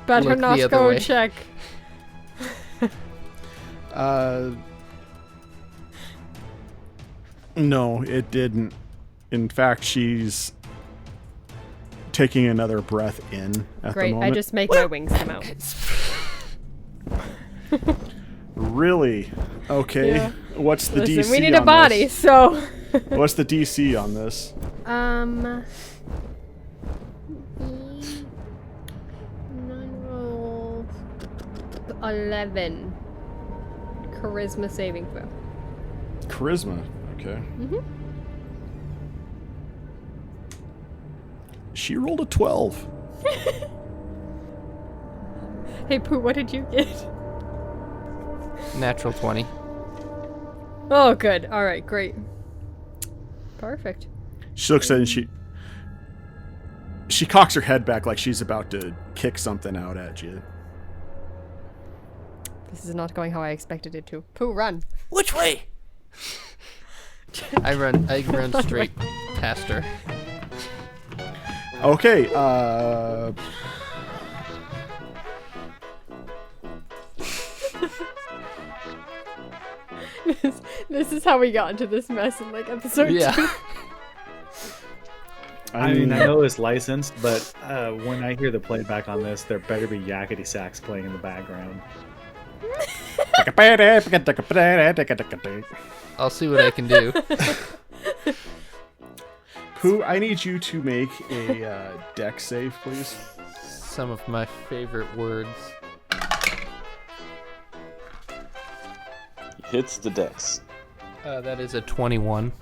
look the other go way. check. No, it didn't. In fact, she's taking another breath in at the Great, moment. I just make my wings come out. Really? Okay. Yeah. What's the Listen, DC we need a on body, this? so... What's the DC on this? 11. Charisma saving throw. Charisma. Okay. Mm-hmm. She rolled a 12. Hey, Pooh, what did you get? Natural 20. Oh, good. All right, great. Perfect. She looks at it and she cocks her head back like she's about to kick something out at you. This is not going how I expected it to. Pooh, run. Which way? I run straight past her. Okay, This is how we got into this mess in like episode 2. I mean, I know it's licensed, but when I hear the playback on this, there better be yakety sax playing in the background. I'll see what I can do. Pooh, I need you to make a deck save, please. Some of my favorite words. Hits the dex. That is a 21.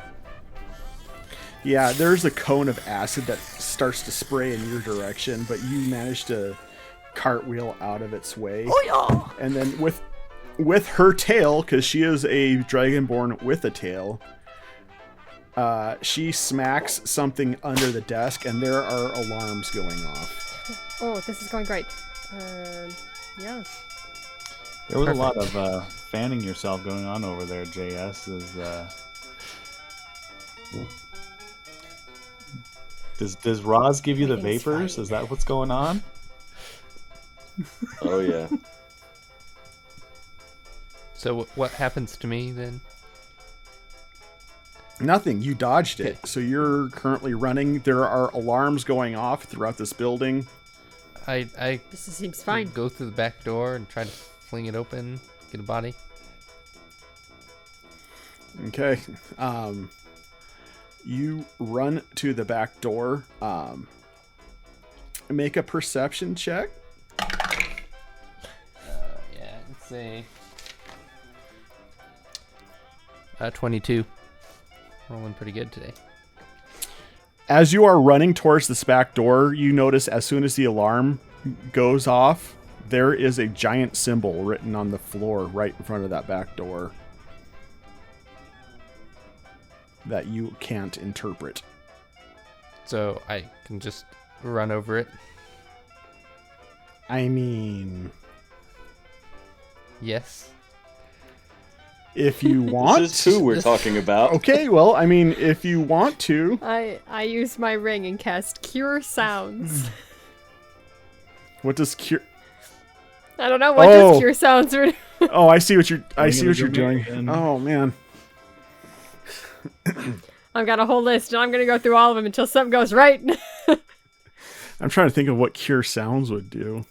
Yeah, there's a cone of acid that starts to spray in your direction, but you manage to cartwheel out of its way. Oh yeah. And then with her tail, because she is a dragonborn with a tail, she smacks something under the desk, and there are alarms going off. Oh, this is going great. Yeah. There was a lot of fanning yourself going on over there, JS. Does Roz give you the vapors? Is that what's going on? Oh yeah. So what happens to me then? Nothing. You dodged it. So you're currently running. There are alarms going off throughout this building. I This seems fine. go through the back door and try to fling it open, get a body. Okay. You run to the back door. Make a perception check. Yeah, it's a 22. Rolling pretty good today. As you are running towards this back door, you notice as soon as the alarm goes off, there is a giant symbol written on the floor right in front of that back door that you can't interpret. So I can just run over it. I mean, Yes. if you want This is who we're talking about. Okay, well, I mean, if you want to. I use my ring and cast Cure Sounds. What does cure? I don't know what does Cure Sounds. Oh, I see what you're doing. Oh man. I've got a whole list, and I'm gonna go through all of them until something goes right. I'm trying to think of what cure sounds would do.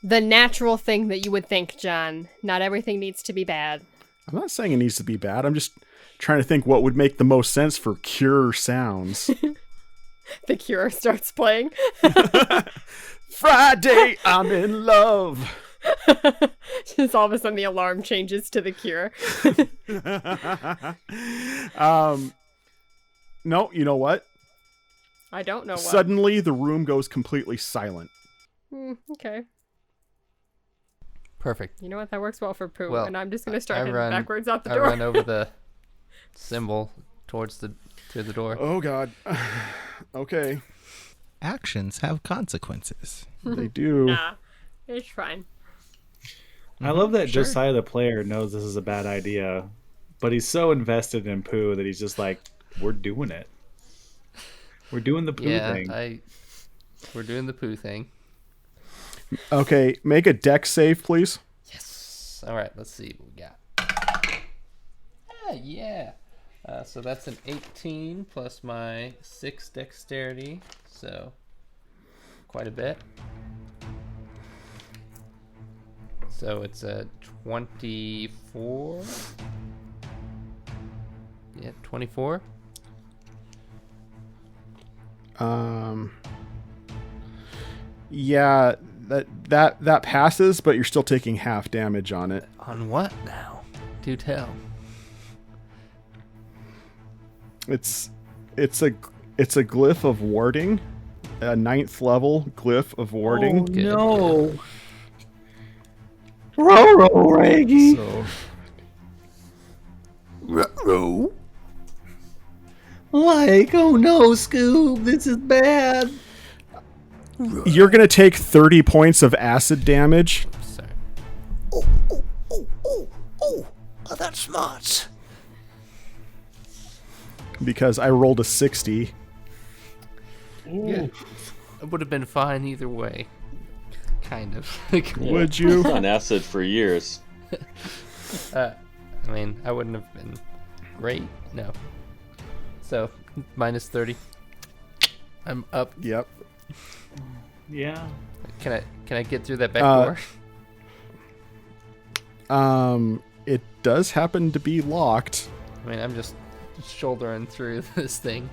The natural thing that you would think, John. Not everything needs to be bad. I'm not saying it needs to be bad. I'm just trying to think what would make the most sense for cure sounds. The Cure starts playing. Friday, I'm in love. Just all of a sudden the alarm changes to the Cure. No, you know what? I don't know what. Suddenly the room goes completely silent. Okay. Perfect. You know what? That works well for Pooh. Well, and I'm just going to start heading run backwards out the I door. run over the symbol to the door. Oh God. Okay. Actions have consequences. They do. Nah, it's fine. I love that Josiah the player knows this is a bad idea, but he's so invested in Pooh that he's just like, we're doing it. We're doing the Pooh thing. We're doing the Pooh thing. Okay, make a deck save, please. Yes. All right, let's see what we got. Yeah. So that's an 18 plus my 6 dexterity, so quite a bit. So it's a 24. Yeah, 24. Yeah, that passes, but you're still taking half damage on it. On what now? Do tell. It's a glyph of warding, a 9th level glyph of warding. Oh, no. Row, Reggie. So Ruh-roh. Like, oh no, Scoob, this is bad. you're gonna take 30 points of acid damage. Sorry. Oh, that's smart. Because I rolled a 60. Yeah. It would have been fine either way. Kind of. Yeah. Would you? On acid for years. I mean, I wouldn't have been great. No. So, minus 30. I'm up. Yep. Yeah. Can I get through that back door? It does happen to be locked. I mean, I'm just shouldering through this thing.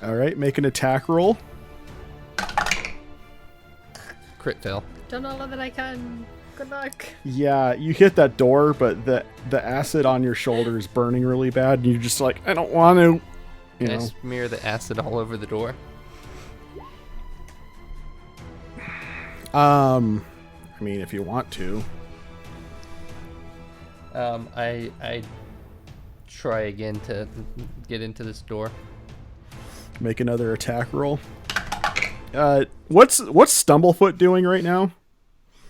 All right, make an attack roll. Crit fail. Done all of it I can. Good luck. Yeah, you hit that door, but the acid on your shoulder is burning really bad, and you're just like, I don't want to. You Can I know. smear the acid all over the door? I mean, if you want to. I try again to get into this door. Make another attack roll. What's Stumblefoot doing right now?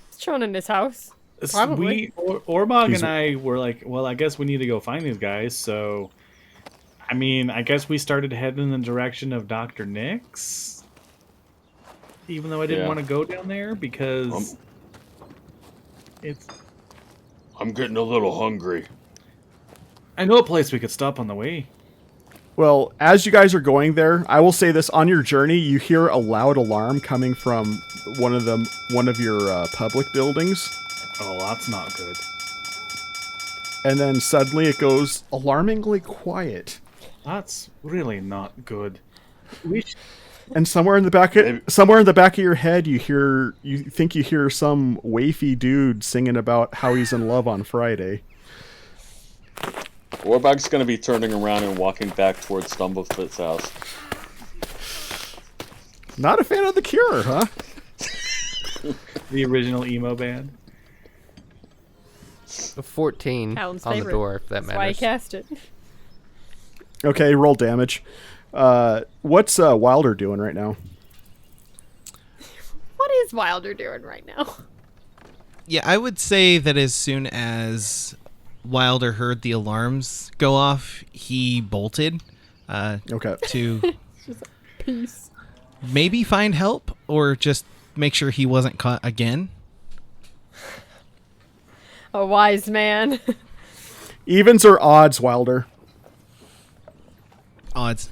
It's chilling in his house. Probably. Orbog He's- and I were like, well, I guess we need to go find these guys. So, I mean, I guess we started heading in the direction of Dr. Nick's. Even though I didn't Yeah. want to go down there because it's. I'm getting a little hungry. I know a place we could stop on the way. Well, as you guys are going there, I will say this: on your journey, you hear a loud alarm coming from one of your public buildings, Oh, that's not good. and then suddenly it goes alarmingly quiet. That's really not good. We sh- And somewhere in the back of your head, you think you hear some wafy dude singing about how he's in love on Friday. Warbog's gonna be turning around and walking back towards Stumblefoot's house. Not a fan of The Cure, huh? the original emo band. A 14 Alan's on favorite. the door, if that That's why I matters. cast it. Okay, roll damage. What's Wilder doing right now? What is Wilder doing right now? Yeah, I would say that as soon as Wilder heard the alarms go off, he bolted Okay. to Peace. maybe find help or just make sure he wasn't caught again. A wise man. Evens or odds, Wilder? Odds.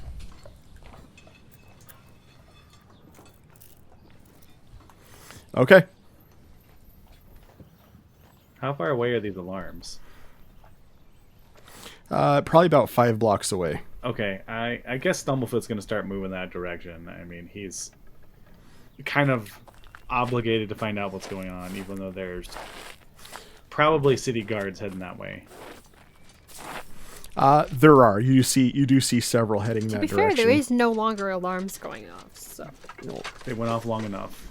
Okay. How far away are these alarms? Probably about 5 blocks away. Okay, I guess Stumblefoot's going to start moving that direction. I mean, he's kind of obligated to find out what's going on, even though there's probably city guards heading that way. There are. You do see several heading To that be fair, direction. there is no longer alarms going off, so. They went off long enough.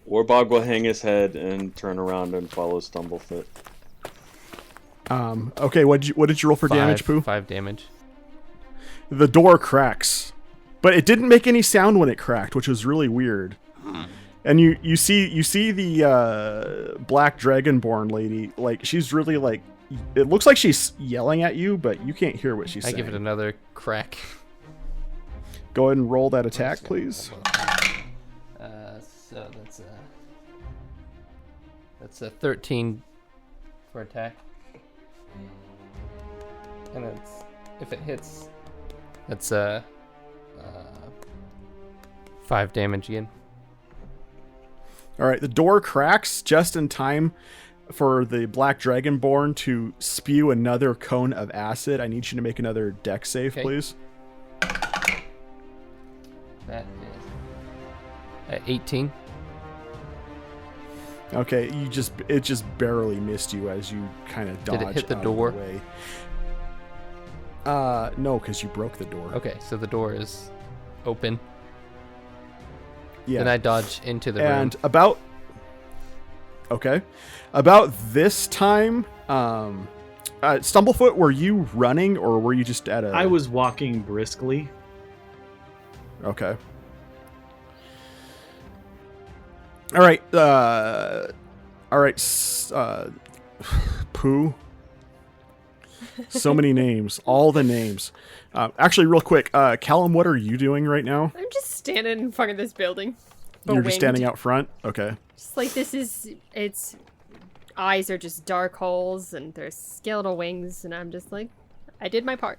Warbog will hang his head and turn around and follow Stumblefoot. Okay, what did you roll for damage, Pooh? 5 damage. The door cracks, but it didn't make any sound when it cracked, which was really weird. And you see the black dragonborn lady, like she's really like, it looks like she's yelling at you, but you can't hear what she's I saying. give it another crack. Go ahead and roll that attack, please. So that's a 13 for attack. And if it hits, that's 5 damage again. All right, the door cracks just in time for the black dragonborn to spew another cone of acid. I need you to make another dex save, Okay. please. That is 18. Okay, it just barely missed you as you kind of dodged Did it hit the out door? Of the way. No, because you broke the door. Okay, so the door is open. Yeah. Then I dodge into the room. And about this time, Stumblefoot, were you running or were you just at a? I was walking briskly. Okay. All right. Pooh. So many names. All the names. Actually, real quick, Callum, what are you doing right now? I'm just standing in front of this building. You're just standing out front? Okay. Just like its eyes are just dark holes and there's skeletal wings, and I'm just like, I did my part.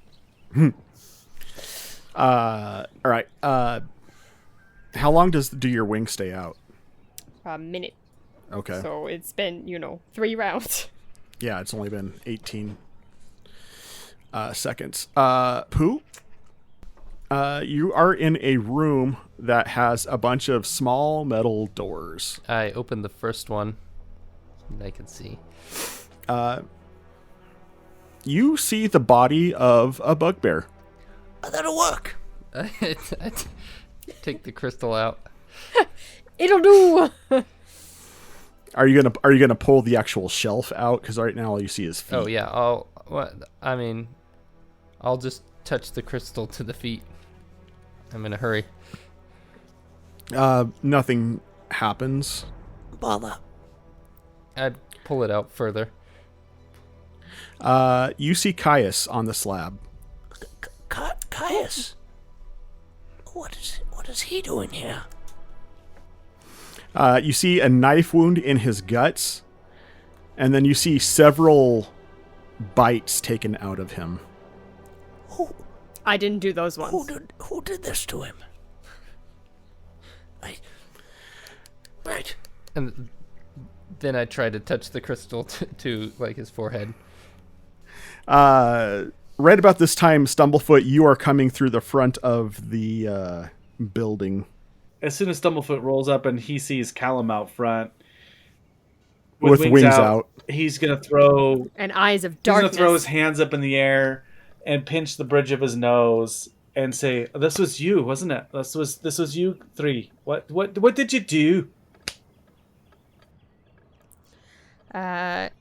All right. How long do your wings stay out? A minute. Okay. So it's been, 3 rounds. Yeah, it's only been 18 seconds. Pooh, you are in a room that has a bunch of small metal doors. I open the first one, and I can see. You see the body of a bugbear. That'll work. I take the crystal out. It'll do. Are you gonna pull the actual shelf out? Because right now all you see is feet. Oh yeah, I'll just touch the crystal to the feet. I'm in a hurry. Nothing happens. Bother. I'd pull it out further. You see Caius on the slab. Caius? What is he doing here? You see a knife wound in his guts, and then you see several bites taken out of him. I didn't do those ones. Who did this to him? Right. And then I try to touch the crystal to like his forehead. Right about this time, Stumblefoot, you are coming through the front of the building. As soon as Stumblefoot rolls up and he sees Callum out front with wings out, he's gonna throw and eyes of He's darkness. gonna throw his hands up in the air and pinch the bridge of his nose and say, "This was you, wasn't it? This was you three. What did you do?" I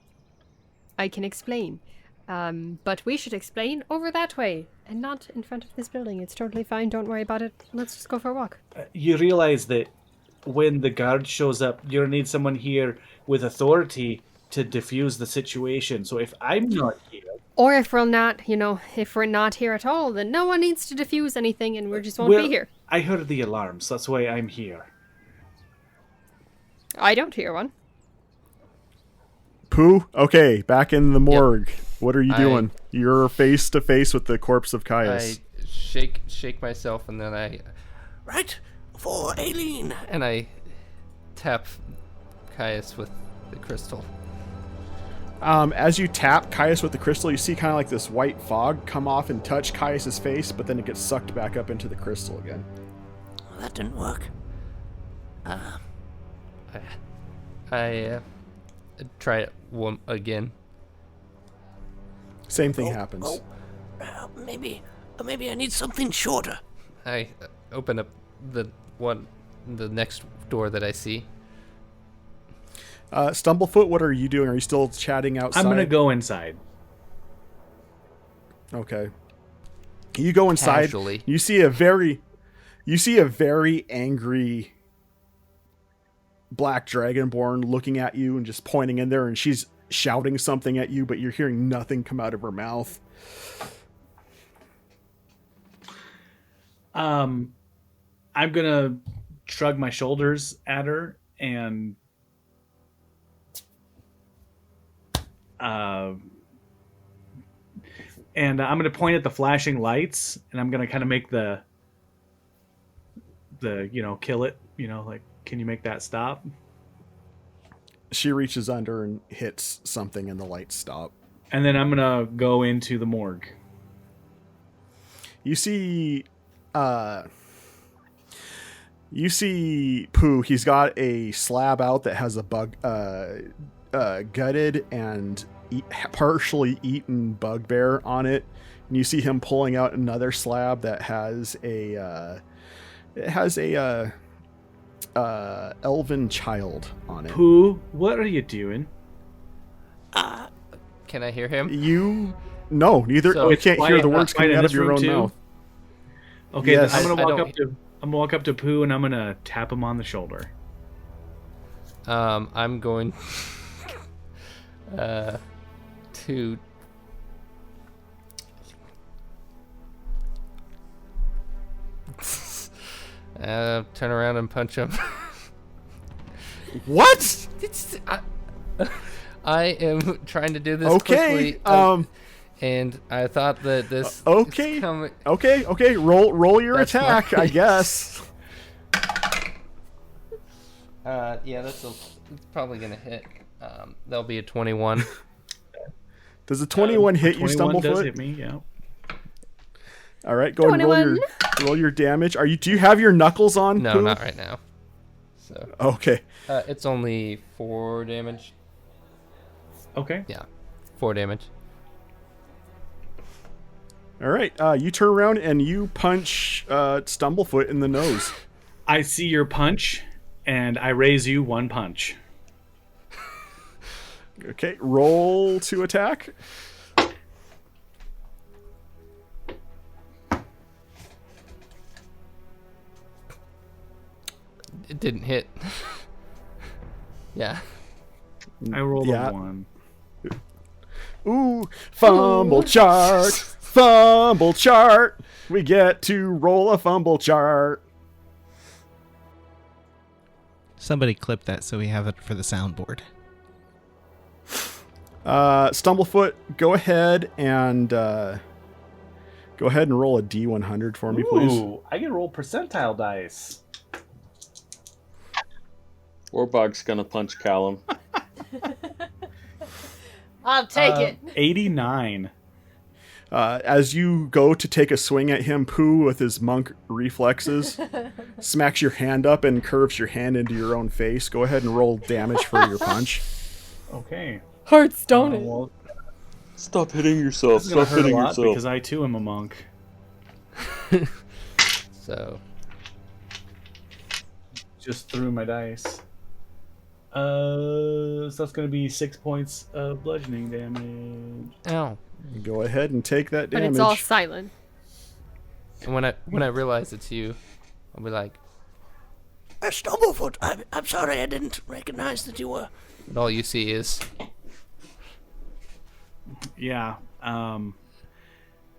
can explain. But we should explain over that way and not in front of this building. It's totally fine. Don't worry about it. Let's just go for a walk. You realize that when the guard shows up, you're gonna need someone here with authority to defuse the situation. So if I'm not here, or if we're not, if we're not here at all, then no one needs to defuse anything and we just won't be here. I heard the alarms. That's why I'm here. I don't hear one. Pooh, okay, back in the morgue. Yep. What are you doing? You're face to face with the corpse of Caius. I shake myself, and then I... Right, for Aelin. And I tap Caius with the crystal. As you tap Caius with the crystal, you see kind of like this white fog come off and touch Caius's face, but then it gets sucked back up into the crystal again. Well, that didn't work. I try it again. Same thing happens. Maybe I need something shorter. I open up the next door that I see. Stumblefoot, what are you doing? Are you still chatting outside? I'm gonna go inside. Okay. You go inside. Casually. You see a very angry black dragonborn looking at you and just pointing in there, and she's shouting something at you, but you're hearing nothing come out of her mouth. I'm gonna shrug my shoulders at her and I'm gonna point at the flashing lights, and I'm gonna kind of make the kill it, like, can you make that stop? She reaches under and hits something, and the lights stop. And then I'm gonna go into the morgue. You see, You see Pooh. He's got a slab out that has a bug, gutted and partially eaten bugbear on it. And you see him pulling out another slab that has a elven child on it. Pooh, what are you doing? Can I hear him? No, neither. So you can't hear the words quiet coming in out of this your room own too? mouth. Okay, Yes. then I'm I gonna don't- walk up to Pooh and I'm gonna tap him on the shoulder. I'm going to turn around and punch him. What? I am trying to do this Okay. quickly. And I thought that this Okay. is coming. Okay. Roll your That's attack, fine. I guess. Yeah, it's probably gonna hit. That'll be a 21. Does the 21 hit you, 21 does Stumblefoot? hit me, yeah. All right, go ahead and roll your damage. Do you have your knuckles on? No, Pooh? not right now. So Okay. it's only 4 damage. Okay. Yeah, 4 damage. All right. You turn around and you punch Stumblefoot in the nose. I see your punch, and I raise you 1 punch. Okay. Roll to attack. It didn't hit. Yeah. I rolled Yeah. a 1. Ooh, fumble chart. Fumble chart. We get to roll a fumble chart. Somebody clip that so we have it for the soundboard. Stumblefoot, go ahead and roll a D100 for me, please. Ooh, I can roll percentile dice. Warbog's gonna punch Callum. I'll take it. 89. As you go to take a swing at him, Pooh, with his monk reflexes, smacks your hand up and curves your hand into your own face. Go ahead and roll damage for your punch. Okay. Hearts, don't it? Well, Stop hitting yourself. this is gonna Stop hurt a hitting lot yourself. because I too am a monk. So Just threw my dice. So that's gonna be 6 points of bludgeoning damage. ow. Go ahead and take that But damage. it's all silent. And when I realize it's you, I'll be like, Stumblefoot, I'm sorry I didn't recognize that you were. and all you see is Yeah. I'm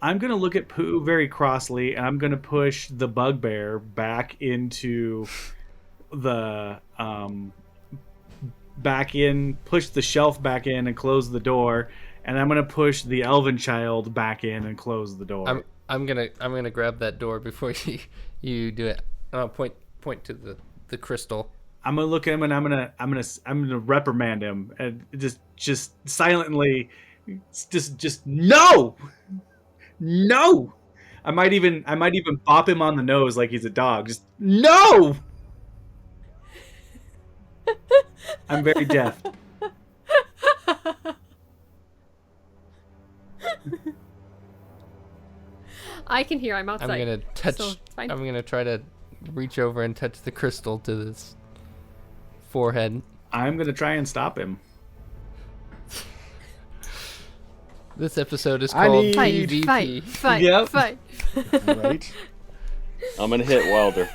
gonna look at Pooh very crossly, and I'm gonna push the bugbear back into the push the shelf back in and close the door, and I'm gonna push the elven child back in and close the door. I'm gonna grab that door before you do it. I'll point to the crystal. I'm gonna look at him and I'm gonna reprimand him and just silently, just no. I might even bop him on the nose like he's a dog. Just no. I'm very deaf. I can hear. I'm outside. I'm gonna touch. So it's fine. I'm gonna try to reach over and touch the crystal to this forehead. I'm gonna try and stop him. This episode is I called need- PvP. Fight. Yep. Fight. Right? I'm gonna hit Wilder.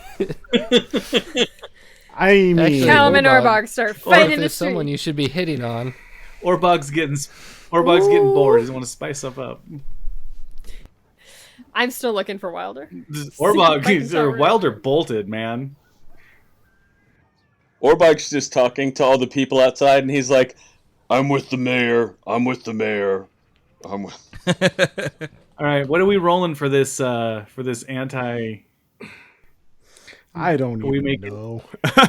I mean, Actually, Callum and Warbog. Orbog start Or if fighting in the there's someone street. you should be hitting on. Orbog's getting bored. He doesn't want to spice stuff up. I'm still looking for Wilder. Orbog or Wilder bolted, man. Orbog's just talking to all the people outside, and he's like, "I'm with the mayor. I'm with the mayor. I'm with." All right, what are we rolling for this anti? I don't We even make it- know.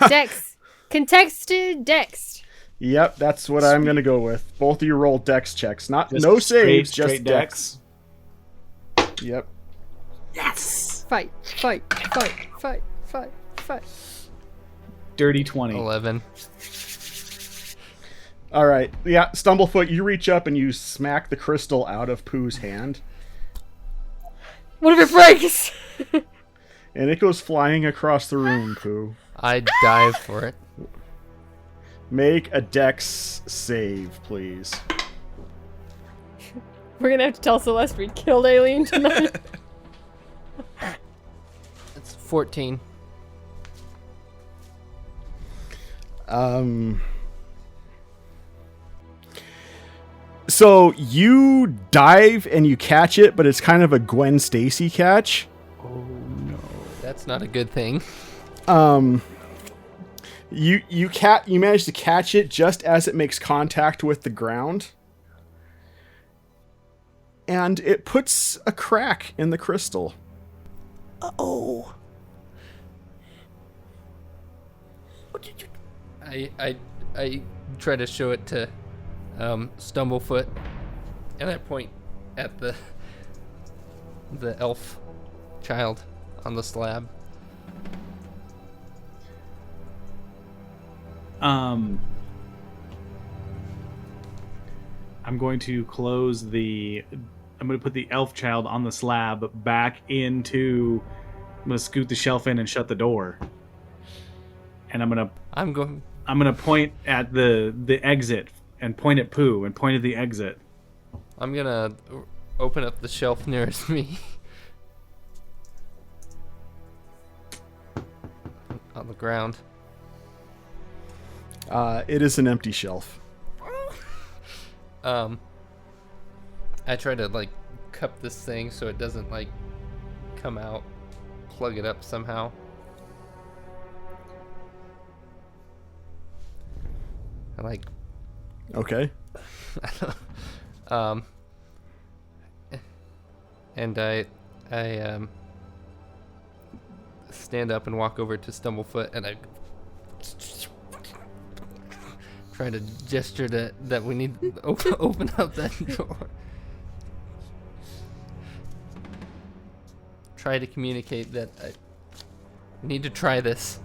Dex. Contested Dex. Yep, that's what I'm gonna go with. Both of you roll dex checks. Just No saves, just straight dex. Yep. Yes. Fight. Fight. Fight. Fight. Fight. Dirty 20. 11. All right. Yeah, Stumblefoot, you reach up and you smack the crystal out of Pooh's hand, What if it breaks? and it goes flying across the room, Pooh. I dive for it. Make a dex save, please. We're gonna have to tell Celeste we killed Aelin tonight. It's 14. So you dive and you catch it, but it's kind of a Gwen Stacy catch. That's not a good thing. You manage to catch it just as it makes contact with the ground, and it puts a crack in the crystal. Uh-oh. What did you... I try to show it to Stumblefoot, and I point at the elf child on the slab. I'm going to close the... I'm going to put the elf child on the slab back into... I'm going to scoot the shelf in and shut the door. And I'm going to point at the exit and point at Pooh and point at the exit. I'm gonna open up the shelf nearest me. On the ground. It is an empty shelf. I try to like cup this thing so it doesn't like come out. Plug it up somehow. I like. Okay. And I stand up and walk over to Stumblefoot, and I try to gesture that we need to open up that door. Try to communicate that I need to try this.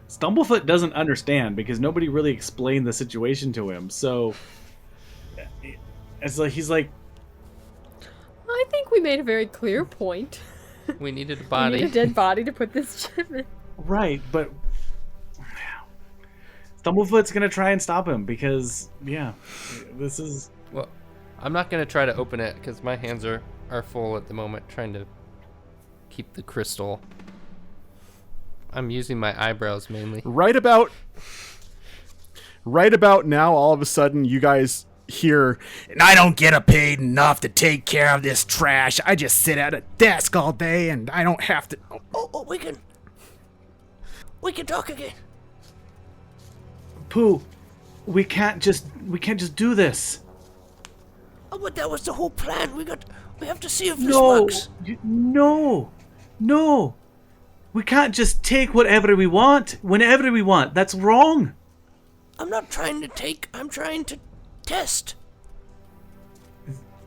Stumblefoot doesn't understand because nobody really explained the situation to him. So it's like he's like, I think we made a very clear point. We needed a body. We need a dead body to put this chip in. right, but Stumblefoot's gonna try and stop him because this is. Well, I'm not gonna try to open it because my hands are full at the moment trying to keep the crystal. I'm using my eyebrows mainly. Right about now, all of a sudden, you guys hear, and I don't get paid enough to take care of this trash. I just sit at a desk all day, and I don't have to. Oh, we can talk again. Pooh, we can't just do this. Oh, but that was the whole plan. We have to see if this works. No. We can't just take whatever we want, whenever we want. That's wrong. I'm not trying to take, I'm trying to test.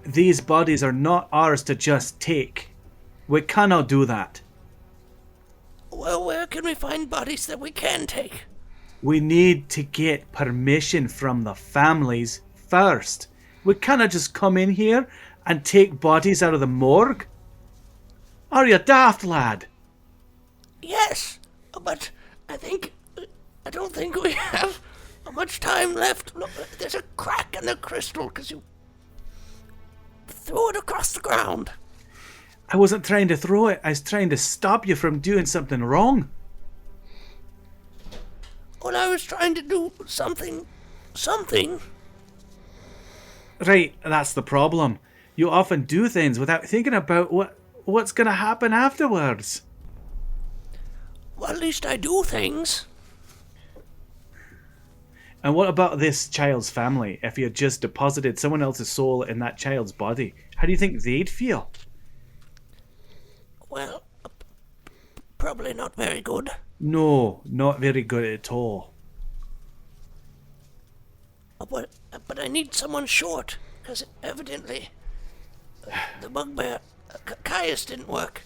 These bodies are not ours to just take. We cannot do that. Well, where can we find bodies that we can take? We need to get permission from the families first. We cannot just come in here and take bodies out of the morgue. Are you daft, lad? Yes, but I don't think we have much time left. Look, there's a crack in the crystal because you threw it across the ground. I wasn't trying to throw it. I was trying to stop you from doing something wrong. Well, I was trying to do something. Right, that's the problem. You often do things without thinking about what's going to happen afterwards. Well, at least I do things. And what about this child's family? If you had just deposited someone else's soul in that child's body, how do you think they'd feel? Well, probably not very good. No, not very good at all. But I need someone short, because evidently The bugbear, Caius didn't work.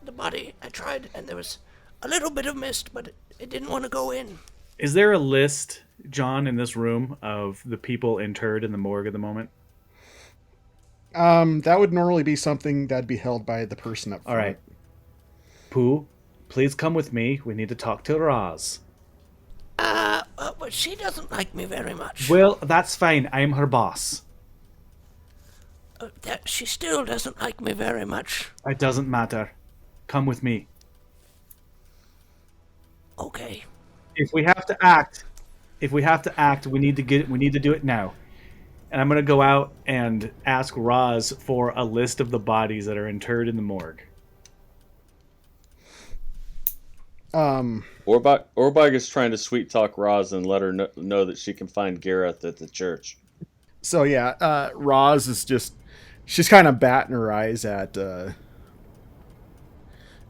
The body, I tried, and there was a little bit of mist, but it didn't want to go in. Is there a list, John, in this room of the people interred in the morgue at the moment? That would normally be something that'd be held by the person up front. All right. Pooh, please come with me. We need to talk to Roz. But she doesn't like me very much. Well, that's fine. I'm her boss. She still doesn't like me very much. It doesn't matter. Come with me. Okay. If we have to act, we need to do it now. And I'm going to go out and ask Roz for a list of the bodies that are interred in the morgue. Orbog is trying to sweet talk Roz and let her know that she can find Gareth at the church. So yeah, Roz is she's kind of batting her eyes at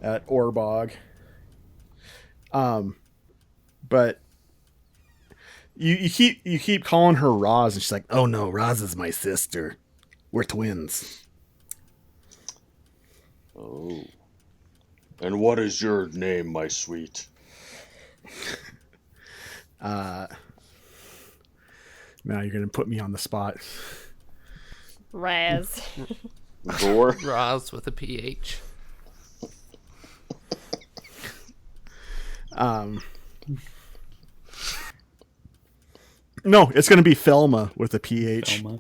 Orbog. But you keep calling her Roz, and she's like, "Oh no, Roz is my sister. We're twins." Oh. And what is your name, my sweet? Now you're gonna put me on the spot. Raz. Gore? Roz with a PH. No, it's gonna be Thelma with a PH. Thelma.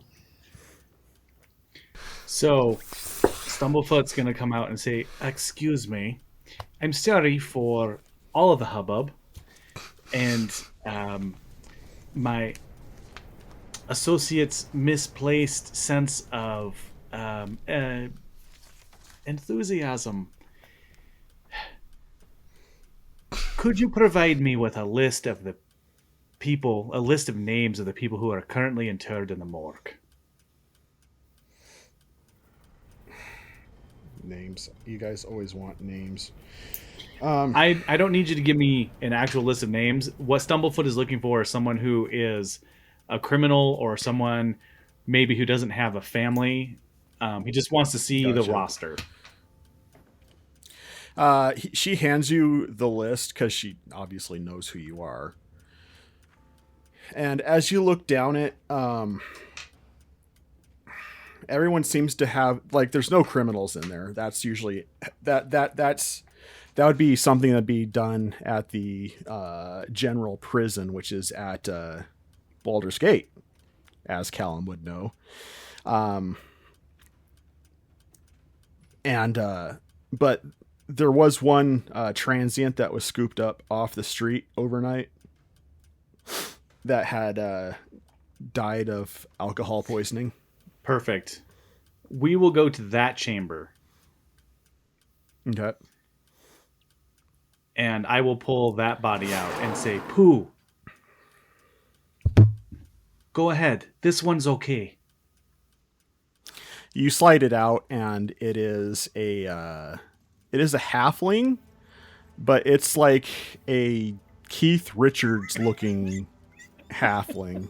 So, Stumblefoot's gonna come out and say, "Excuse me, I'm sorry for all of the hubbub, and my associate's misplaced sense of enthusiasm. Could you provide me with a list of names of the people who are currently interred in the morgue?" Names. You guys always want names. I don't need you to give me an actual list of names. What Stumblefoot is looking for is someone who is a criminal or someone maybe who doesn't have a family. He just wants to see the roster. She hands you the list because she obviously knows who you are. And as you look down it, everyone seems to have, like, there's no criminals in there. That's usually that would be something that'd be done at the general prison, which is at Baldur's Gate, as Callum would know. But there was one transient that was scooped up off the street overnight that had died of alcohol poisoning. Perfect. We will go to that chamber. Okay. And I will pull that body out and say, "Pooh, go ahead. This one's okay." You slide it out, and it is a halfling, but it's like a Keith Richards looking halfling.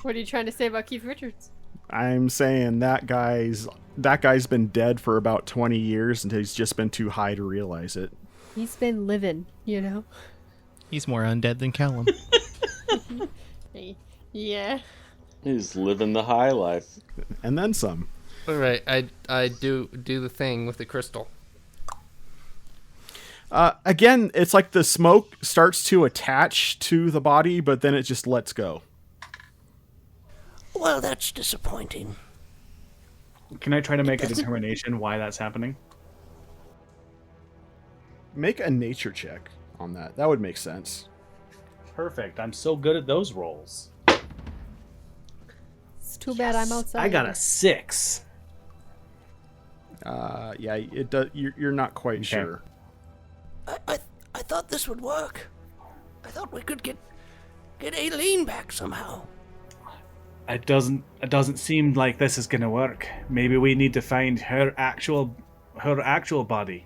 What are you trying to say about Keith Richards? I'm saying that guy's been dead for about 20 years, and he's just been too high to realize it. He's been living, you know. He's more undead than Callum. Yeah. He's living the high life. And then some. All right, I do the thing with the crystal. Again, it's like the smoke starts to attach to the body, but then it just lets go. Well, that's disappointing. Can I try to make a determination why that's happening? Make a nature check on that. That would make sense. Perfect. I'm so good at those rolls. It's too bad I'm outside. I got a 6. Yeah, it does. You're not quite sure. I thought this would work. I thought we could get Aelin back somehow. It doesn't seem like this is gonna work. Maybe we need to find her actual body.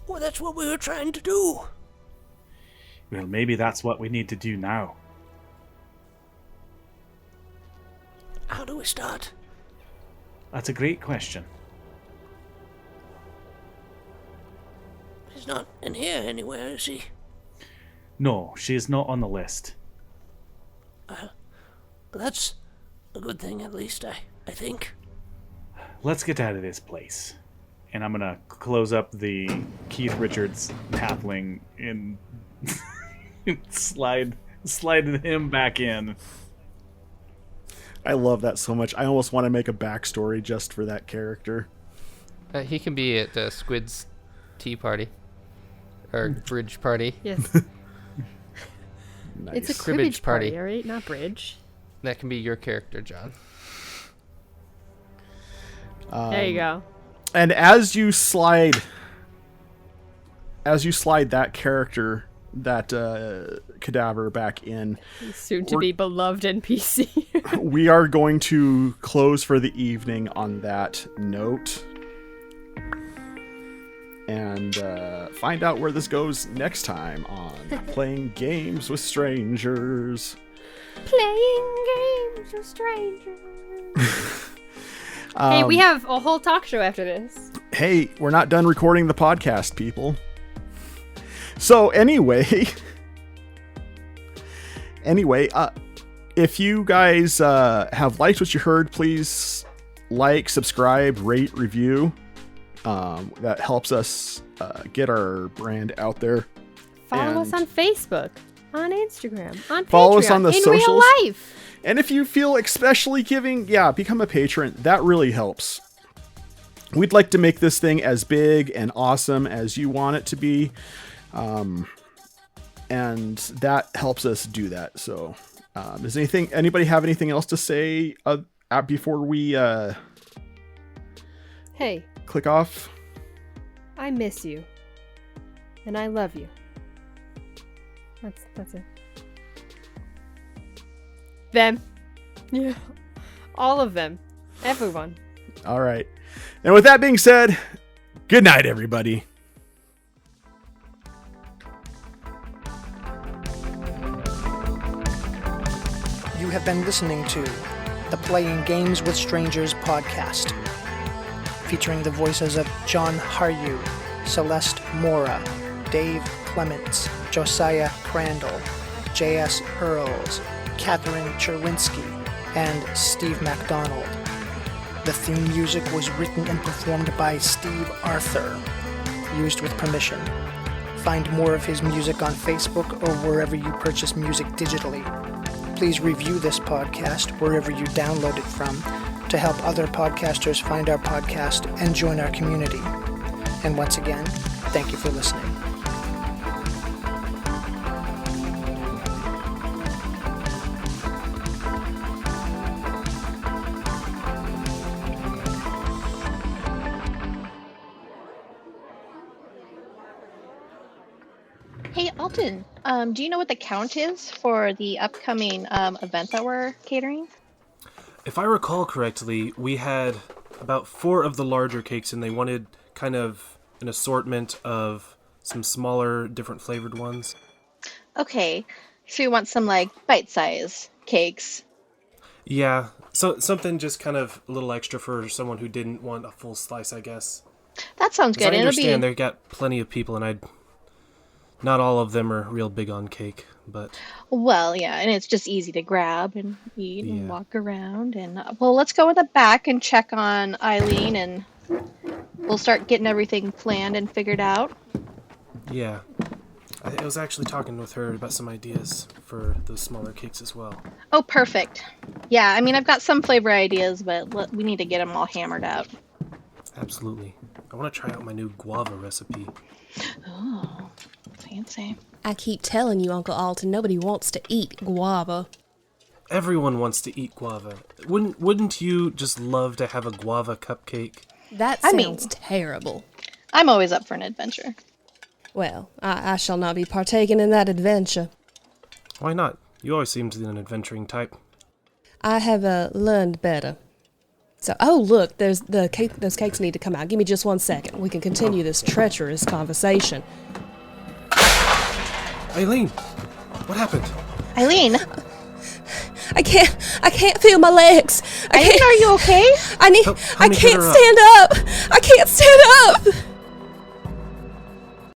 Well, that's what we were trying to do. Well, maybe that's what we need to do now. How do we start? That's a great question. He's not in here anywhere, is he? No, she is not on the list. That's a good thing, at least, I think. Let's get out of this place. And I'm gonna close up the Keith Richards halfling and slide him back in. I love that so much. I almost want to make a backstory just for that character. He can be at Squid's tea party. Or bridge party. Yes. Nice. It's a Cribbage cribbage party, party. alright? Not bridge. That can be your character, John. There you go. And as you slide that character, that cadaver back in, Soon to be beloved NPC. we are going to close for the evening on that note. And find out where this goes next time on Playing Games with Strangers. Playing games with strangers. Hey, we have a whole talk show after this. Hey, we're not done recording the podcast, people. So anyway, if you guys have liked what you heard, please like, subscribe, rate, review. That helps us get our brand out there. Follow us on Facebook, on Instagram, on Follow Patreon, us on the in socials. real life. And if you feel especially giving, become a patron. That really helps. We'd like to make this thing as big and awesome as you want it to be. And that helps us do that. So, does anybody have anything else to say before we Hey, click off? I miss you. And I love you. That's it. Them. Yeah. All of them. Everyone. All right. And with that being said, good night, everybody. You have been listening to the Playing Games with Strangers podcast, featuring the voices of John Haryu, Celeste Mora, Dave Clements, Josiah Crandall, J.S. Earls, Catherine Cherwinski, and Steve MacDonald. The theme music was written and performed by Steve Arthur, used with permission. Find more of his music on Facebook or wherever you purchase music digitally. Please review this podcast wherever you download it from to help other podcasters find our podcast and join our community. And once again, thank you for listening. Hey, Alton, do you know what the count is for the upcoming event that we're catering? If I recall correctly, we had about 4 of the larger cakes, and they wanted kind of an assortment of some smaller, different flavored ones. Okay, so you want some, like, bite-size cakes. Yeah, so something just kind of a little extra for someone who didn't want a full slice, I guess. That sounds good. I understand they've got plenty of people, and not all of them are real big on cake, but... Well, yeah, and it's just easy to grab and eat and walk around. And well, let's go in the back and check on Aelin, and we'll start getting everything planned and figured out. Yeah. I was actually talking with her about some ideas for those smaller cakes as well. Oh, perfect. Yeah, I mean, I've got some flavor ideas, but we need to get them all hammered out. Absolutely. I want to try out my new guava recipe. Oh, fancy. I keep telling you, Uncle Alton, nobody wants to eat guava. Everyone wants to eat guava. Wouldn't you just love to have a guava cupcake? That sounds terrible. I'm always up for an adventure. Well, I shall not be partaking in that adventure. Why not? You always seem to be an adventuring type. I have learned better. So, oh look, those cakes need to come out. Give me just 1 second. We can continue this treacherous conversation. Aelin, what happened? Aelin, I can't feel my legs. Aelin, are you okay? I Help me can't get her up. stand up. I can't stand up.